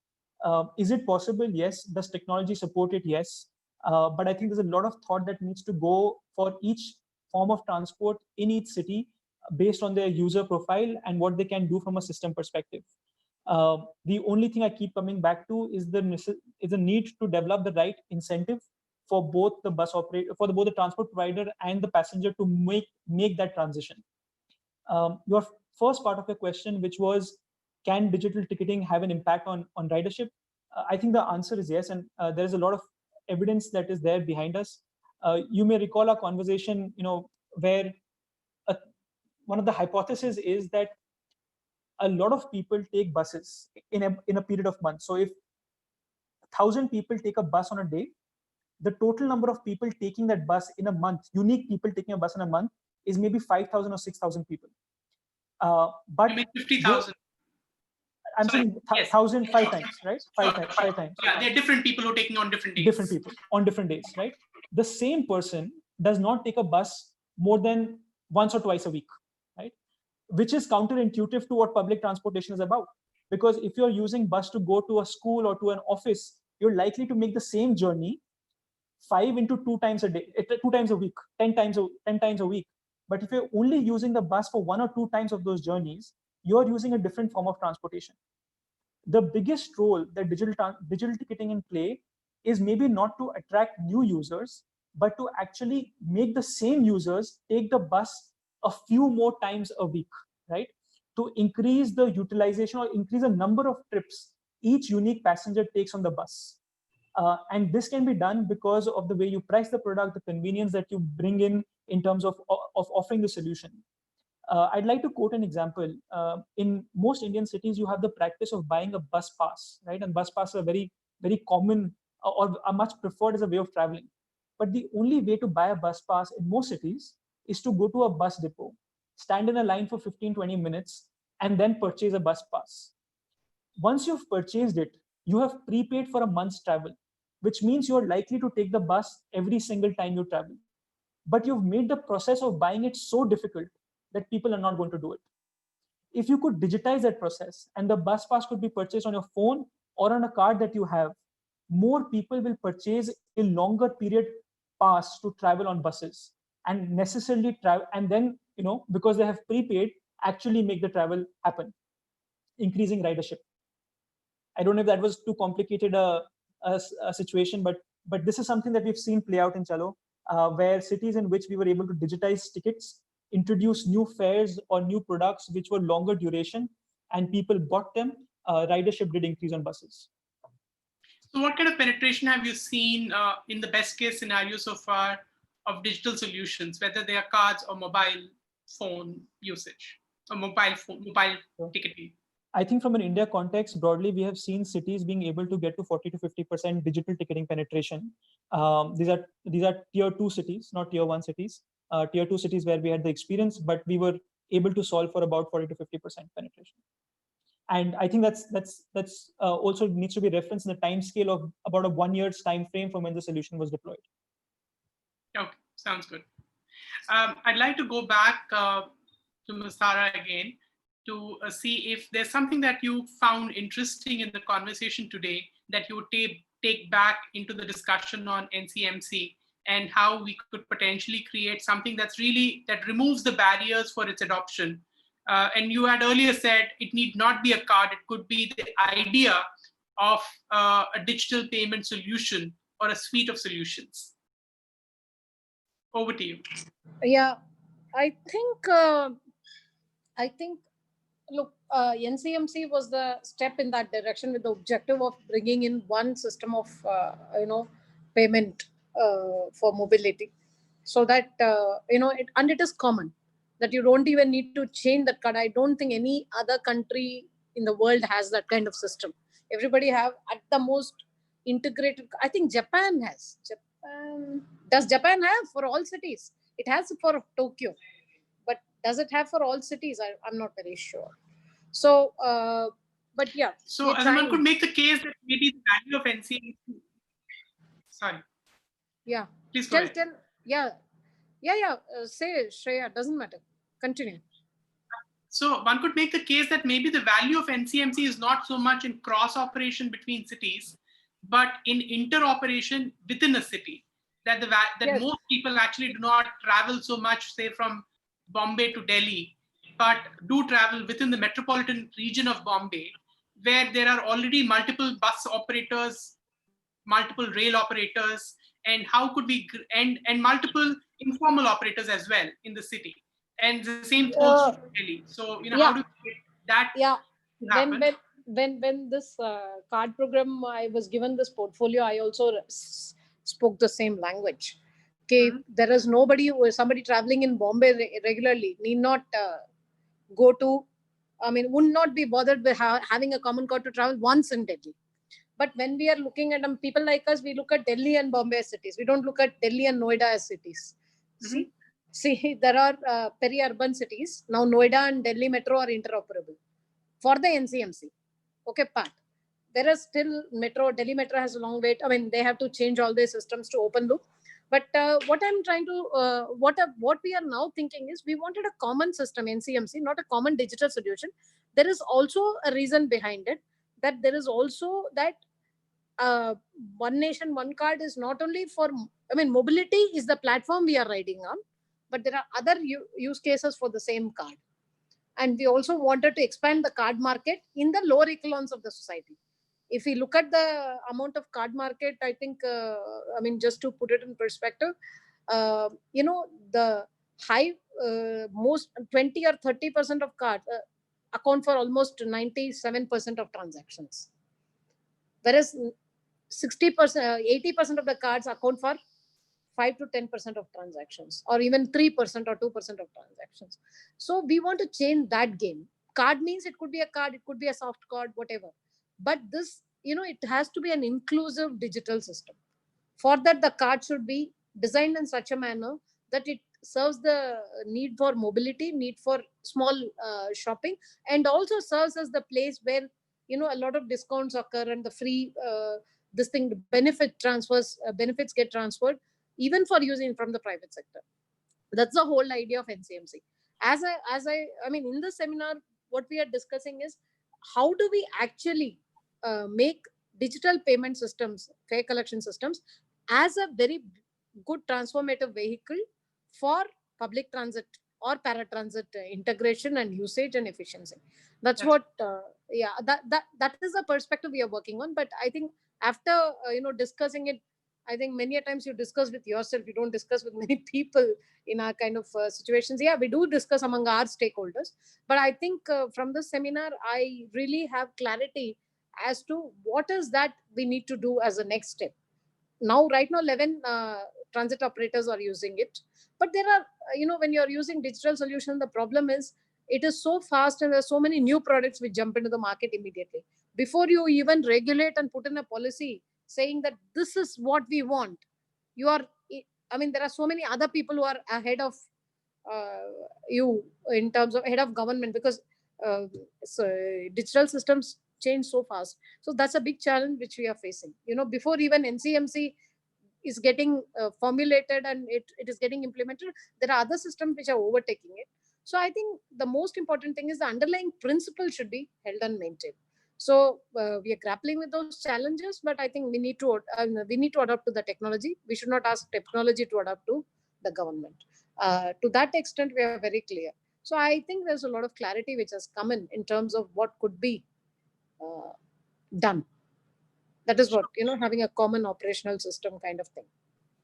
Is it possible? Yes. Does technology support it? Yes. But I think there's a lot of thought that needs to go for each form of transport in each city based on their user profile and what they can do from a system perspective. The only thing I keep coming back to is the need to develop the right incentive for both the bus operator, for both the transport provider and the passenger to make that transition. Your first part of your question, which was, can digital ticketing have an impact on ridership? I think the answer is yes, and there is a lot of evidence that is there behind us. You may recall our conversation, where one of the hypotheses is that a lot of people take buses in a period of months. So if 1,000 people take a bus on a day, the total number of people taking that bus in a month, unique people taking a bus in a month, is maybe 5,000 or 6,000 people. But 50,000. I'm saying 1,000 5 times, right? Five times. Yeah, there are different people who are taking on different days. Different people on different days, right? The same person does not take a bus more than once or twice a week, right? Which is counterintuitive to what public transportation is about. Because if you're using bus to go to a school or to an office, you're likely to make the same journey 5 into 2 times a day, 2 times a week, 10 times a week. But if you're only using the bus for 1 or 2 times of those journeys, you're using a different form of transportation. The biggest role that digital ticketing in play is maybe not to attract new users, but to actually make the same users take the bus a few more times a week, right? To increase the utilization or increase the number of trips each unique passenger takes on the bus. And this can be done because of the way you price the product, the convenience that you bring in terms of offering the solution. I'd like to quote an example. In most Indian cities, you have the practice of buying a bus pass, right? And bus passes are very, very common or are much preferred as a way of traveling. But the only way to buy a bus pass in most cities is to go to a bus depot, stand in a line for 15-20 minutes, and then purchase a bus pass. Once you've purchased it, you have prepaid for a month's travel, which means you're likely to take the bus every single time you travel. But you've made the process of buying it so difficult that people are not going to do it. If you could digitize that process and the bus pass could be purchased on your phone or on a card that you have, more people will purchase a longer period pass to travel on buses and necessarily travel, and then, because they have prepaid, actually make the travel happen, increasing ridership. I don't know if that was too complicated a situation, but this is something that we've seen play out in Chalo, where cities in which we were able to digitize tickets, introduce new fares or new products which were longer duration, and people bought them, ridership did increase on buses. So what kind of penetration have you seen in the best case scenario so far of digital solutions, whether they are cards or mobile phone usage or mobile ticketing? I think from an India context, broadly, we have seen cities being able to get to 40 to 50% digital ticketing penetration. These are tier 2 cities, not tier 1 cities. Tier 2 cities where we had the experience, but we were able to solve for about 40 to 50% penetration. And I think that's also needs to be referenced in the time scale of about a 1 year's time frame from when the solution was deployed. Okay, sounds good. I'd like to go back to Ms. Thara again to see if there's something that you found interesting in the conversation today that you would take back into the discussion on NCMC, and how we could potentially create something that removes the barriers for its adoption. And you had earlier said it need not be a card, it could be the idea of a digital payment solution or a suite of solutions. Over to you. Yeah, I think, look, NCMC was the step in that direction with the objective of bringing in one system of, payment for mobility, so that, it is common, that you don't even need to change that card. I don't think any other country in the world has that kind of system. Everybody have at the most integrated. I think Japan has. Does Japan have for all cities? It has for Tokyo, but does it have for all cities? I'm not very sure. So, but yeah. So, as one could make the case that maybe the value of NCMC. Sorry. Yeah. Please go ahead. Yeah. Say, Shreya, doesn't matter. Continue. So one could make the case that maybe the value of NCMC is not so much in cross operation between cities, but in interoperation within a city. That Yes. Most people actually do not travel so much, say, from Bombay to Delhi, but do travel within the metropolitan region of Bombay, where there are already multiple bus operators, multiple rail operators, and how could we and multiple informal operators as well in the city, and the same holds for Delhi. So how do we get that happen? When this card program, I was given this portfolio, I also spoke the same language. Okay, there is somebody traveling in Bombay regularly need not would not be bothered with having a common card to travel once in Delhi. But when we are looking at people like us, we look at Delhi and Bombay as cities. We don't look at Delhi and Noida as cities. See, there are peri-urban cities. Now Noida and Delhi Metro are interoperable for the NCMC. Okay, part. There is still Delhi Metro has a long wait. They have to change all their systems to open loop. But what I'm trying to, what we are now thinking is, we wanted a common system, NCMC, not a common digital solution. There is also a reason behind it, that there is also that one nation, one card is not only for, mobility is the platform we are riding on, but there are other use cases for the same card. And we also wanted to expand the card market in the lower echelons of the society. If we look at the amount of card market, I think, just to put it in perspective, the high, most 20 or 30% of cards account for almost 97% of transactions. Whereas 60%, 80% of the cards account for 5 to 10% of transactions, or even 3% or 2% of transactions. So we want to change that game. Card means it could be a card, it could be a soft card, whatever. But this, it has to be an inclusive digital system. For that, the card should be designed in such a manner that it serves the need for mobility, need for small shopping, and also serves as the place where, a lot of discounts occur and the free, benefits get transferred, even for using from the private sector. That's the whole idea of NCMC. In the seminar, what we are discussing is, how do we actually make digital payment systems, fare collection systems, as a very good transformative vehicle for public transit or paratransit integration and usage and efficiency. That's what, that is the perspective we are working on. But I think after, discussing it, I think many a times you discuss with yourself, you don't discuss with many people in our kind of situations. Yeah, we do discuss among our stakeholders. But I think from this seminar, I really have clarity as to what is that we need to do as a next step. Now, right now, 11 transit operators are using it. But there are, when you're using digital solution, the problem is it is so fast and there are so many new products which jump into the market immediately. Before you even regulate and put in a policy saying that this is what we want, there are so many other people who are ahead of you in terms of head of government, because so digital systems change so fast. So that's a big challenge which we are facing. Before even NCMC is getting formulated and it is getting implemented, there are other systems which are overtaking it. So I think the most important thing is the underlying principle should be held and maintained. So we are grappling with those challenges, but I think we need to adapt to the technology. We should not ask technology to adapt to the government. To that extent, we are very clear. So I think there's a lot of clarity which has come in terms of what could be done. That is what, having a common operational system kind of thing.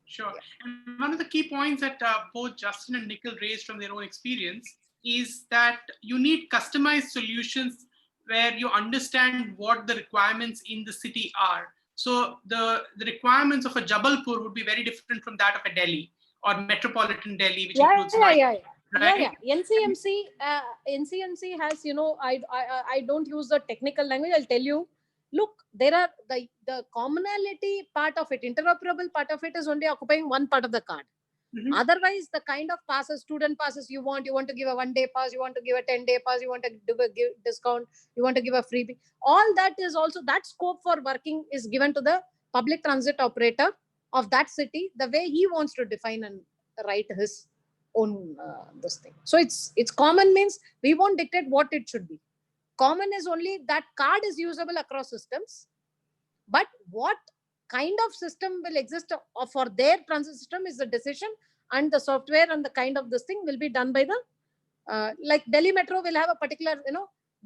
Sure. And one of the key points that both Justin and Nikhil raised from their own experience is that you need customized solutions where you understand what the requirements in the city are. So the requirements of a Jabalpur would be very different from that of a Delhi or metropolitan Delhi, which includes right? NCMC has, I don't use the technical language. I'll tell you. Look, there are the commonality part of it, interoperable part of it is only occupying one part of the card. Mm-hmm. Otherwise, the kind of passes, student passes you want to give a 1-day pass, you want to give a 10-day pass, you want to give a discount, you want to give a freebie. All that is also, that scope for working is given to the public transit operator of that city, the way he wants to define and write his own this thing. So it's common means we won't dictate what it should be. Common is only that card is usable across systems, but what kind of system will exist for their transit system is the decision, and the software and the kind of this thing will be done by the like Delhi Metro will have a particular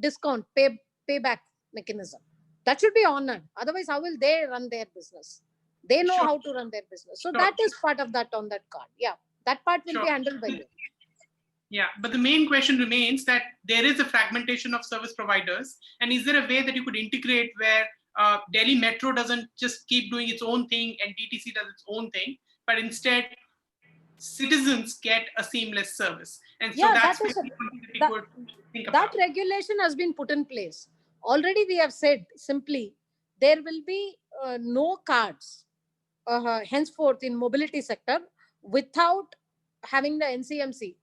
discount payback mechanism that should be honored. Otherwise, how will they run their business? They know how to run their business. So that is part of that on that card. Yeah, that part will be handled by you. Yeah, but the main question remains that there is a fragmentation of service providers. And is there a way that you could integrate where Delhi Metro doesn't just keep doing its own thing and DTC does its own thing, but instead citizens get a seamless service? And so that's what we could think about. That regulation has been put in place. Already we have said simply, there will be no cards henceforth in mobility sector without having the NCMC.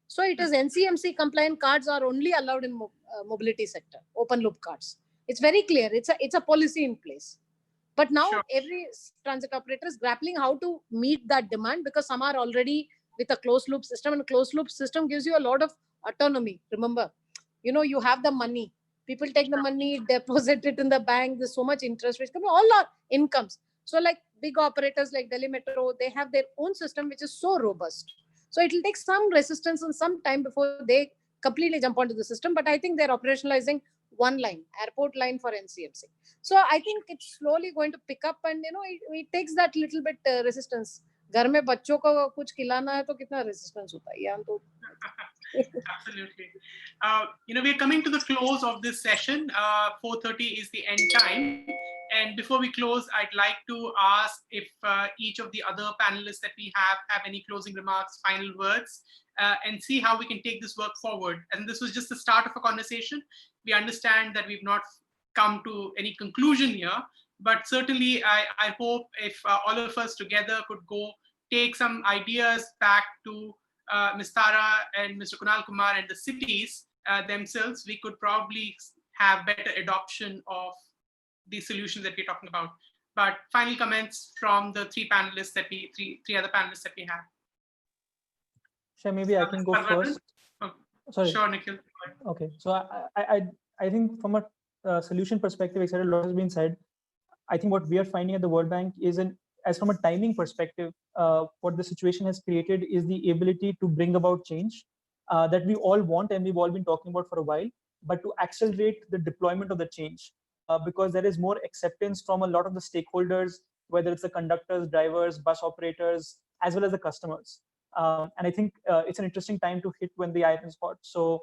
So it is NCMC compliant cards are only allowed in mobility sector, open loop cards. It's very clear. It's a policy in place. But now every transit operator is grappling how to meet that demand, because some are already with a closed loop system, and a closed loop system gives you a lot of autonomy. Remember, you have the money. People take the money, deposit it in the bank. There's so much interest which come, all our incomes. So like big operators like Delhi Metro, they have their own system which is so robust. So it will take some resistance and some time before they completely jump onto the system. But I think they're operationalizing one line, airport line for NCMC. So I think it's slowly going to pick up, and it takes that little bit resistance. घर में बच्चों को कुछ खिलाना है तो कितना resistance होता है यार तो. Absolutely. We're coming to the close of this session. 4:30 is the end time. And before we close, I'd like to ask if each of the other panelists that we have any closing remarks, final words, and see how we can take this work forward. And this was just the start of a conversation. We understand that we've not come to any conclusion here, but certainly I hope if all of us together could go take some ideas back to Ms. Thara and Mr. Kunal Kumar and the cities themselves, we could probably have better adoption of the solutions that we're talking about. But final comments from the three other panelists that we have. Sure, maybe I can go first. Oh, sorry. Sure, Nikhil. Okay, so I think from a solution perspective, a lot has been said. I think what we are finding at the World Bank is as from a timing perspective, what the situation has created is the ability to bring about change that we all want and we've all been talking about for a while, but to accelerate the deployment of the change because there is more acceptance from a lot of the stakeholders, whether it's the conductors, drivers, bus operators, as well as the customers. And I think it's an interesting time to hit when the iron is hot. So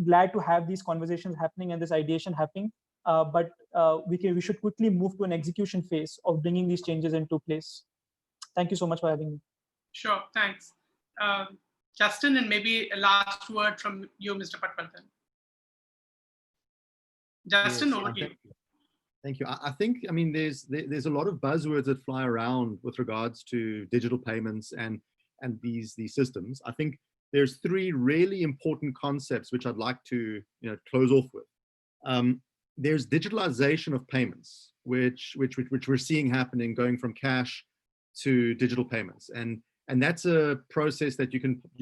glad to have these conversations happening and this ideation happening. But we should quickly move to an execution phase of bringing these changes into place. Thank you so much for having me. Sure, thanks. Justin, and maybe a last word from you, Mr. Patwardhan. Justin, over to you. Thank you. I think, I mean, there's a lot of buzzwords that fly around with regards to digital payments, and these systems, I think there's three really important concepts which I'd like to close off with. There's digitalization of payments, which we're seeing happening, going from cash to digital payments, and that's a process that you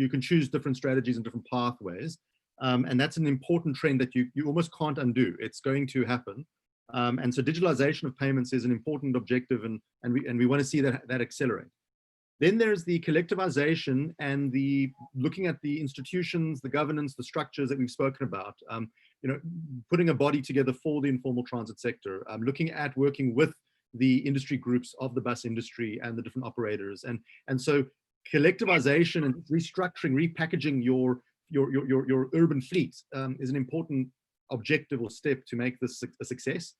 can choose different strategies and different pathways, and that's an important trend that you almost can't undo. It's going to happen, and so digitalization of payments is an important objective, and we want to see that accelerate. Then there's the collectivization and the looking at the institutions, the governance, the structures that we've spoken about. Putting a body together for the informal transit sector, looking at working with the industry groups of the bus industry and the different operators, and so collectivization and restructuring, repackaging your urban fleet is an important objective or step to make this a success.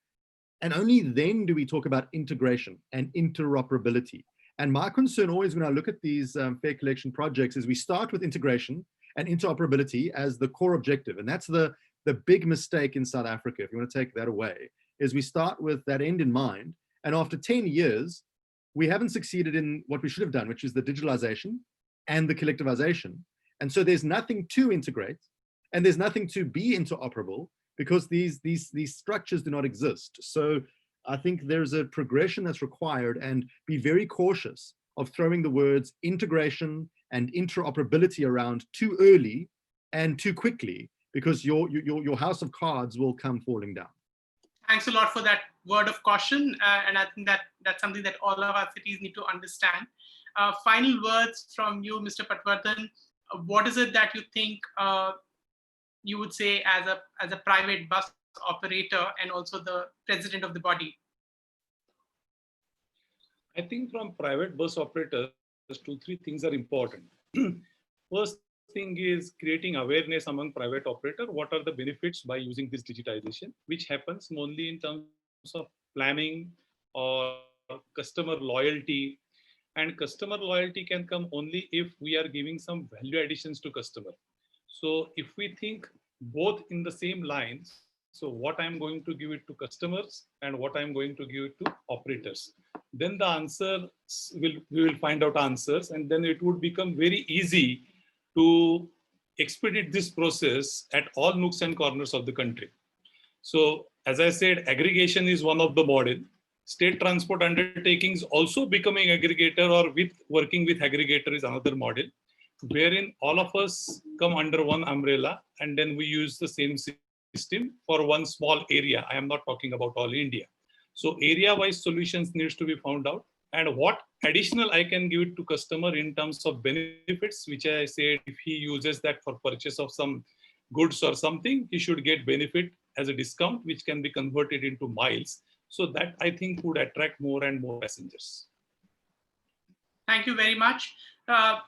And only then do we talk about integration and interoperability. And my concern always when I look at these fare collection projects is we start with integration and interoperability as the core objective. And that's the big mistake in South Africa, if you want to take that away, is we start with that end in mind. And after 10 years, we haven't succeeded in what we should have done, which is the digitalization and the collectivization. And so there's nothing to integrate and there's nothing to be interoperable because these structures do not exist. So I think there's a progression that's required, and be very cautious of throwing the words integration and interoperability around too early and too quickly, because your house of cards will come falling down. Thanks a lot for that word of caution, and I think that's something that all of our cities need to understand. Final words from you, Mr. Patwardhan. What is it that you think you would say as a private bus operator and also the president of the body? I think from private bus operators, 2-3 things are important. First thing is creating awareness among private operators. What are the benefits by using this digitization, which happens only in terms of planning or customer loyalty. And customer loyalty can come only if we are giving some value additions to customer. So if we think both in the same lines, so what I'm going to give it to customers and what I'm going to give it to operators, then the answer we will find out answers, and then it would become very easy to expedite this process at all nooks and corners of the country. So as I said, aggregation is one of the model. State transport undertakings also becoming aggregator or working with aggregator is another model, wherein all of us come under one umbrella and then we use the same system for one small area. I am not talking about all India. So area-wise solutions needs to be found out, and what additional I can give it to customer in terms of benefits, which I said, if he uses that for purchase of some goods or something, he should get benefit as a discount, which can be converted into miles. So that I think would attract more and more passengers. Thank you very much.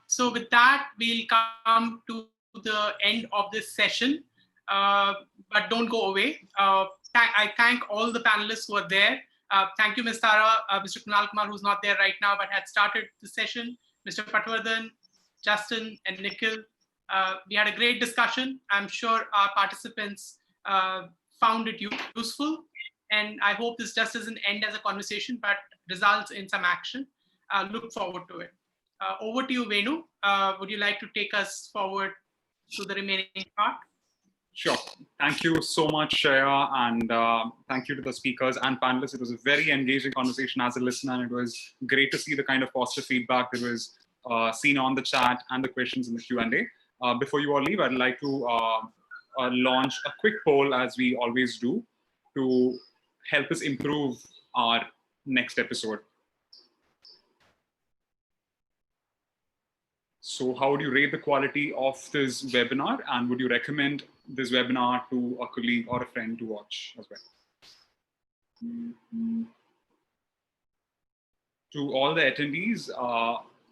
So with that, we'll come to the end of this session, but don't go away. I thank all the panelists who are there. Thank you, Ms. Thara, Mr. Kunal Kumar, who's not there right now, but had started the session, Mr. Patwardhan, Justin, and Nikhil. We had a great discussion. I'm sure our participants found it useful. And I hope this just doesn't end as a conversation, but results in some action. Look forward to it. Over to you, Venu. Would you like to take us forward to the remaining part? Sure. Thank you so much, Shreya, and thank you to the speakers and panelists. It was a very engaging conversation as a listener, and it was great to see the kind of positive feedback that was seen on the chat and the questions in the Q&A. Before you all leave, I'd like to launch a quick poll, as we always do, to help us improve our next episode. So how would you rate the quality of this webinar, and would you recommend this webinar to a colleague or a friend to watch as well? To all the attendees,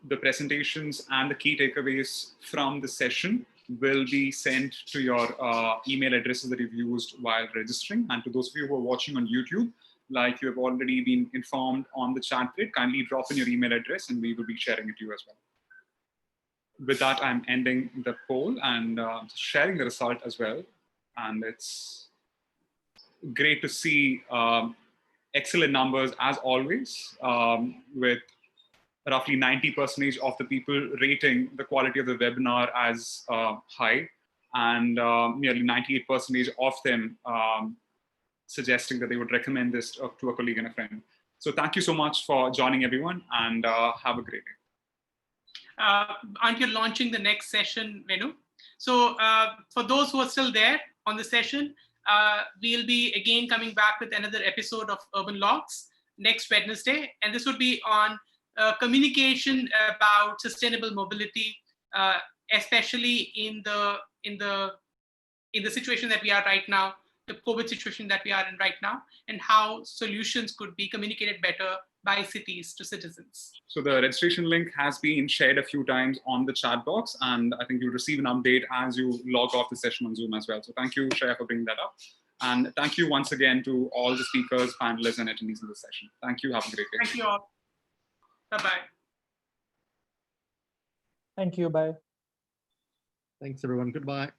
the presentations and the key takeaways from the session will be sent to your email addresses that you've used while registering. And to those of you who are watching on YouTube, like you have already been informed on the chat grid, kindly drop in your email address and we will be sharing it to you as well. With that, I'm ending the poll and sharing the result as well. And it's great to see excellent numbers as always, with roughly 90% of the people rating the quality of the webinar as high, and nearly 98% of them suggesting that they would recommend this to a colleague and a friend. So thank you so much for joining, everyone, and have a great day. Aren't you launching the next session, Venu? So for those who are still there on the session, we'll be again coming back with another episode of Urbanlogs next Wednesday, and this would be on communication about sustainable mobility, especially in the situation that we are right now, the COVID situation that we are in right now, and how solutions could be communicated better by cities to citizens. So the registration link has been shared a few times on the chat box, and I think you'll receive an update as you log off the session on Zoom as well. So thank you, Shreya, for bringing that up. And thank you once again to all the speakers, panelists, and attendees in this session. Thank you. Have a great day. Thank you all. Bye-bye. Thank you. Bye. Thanks, everyone. Goodbye.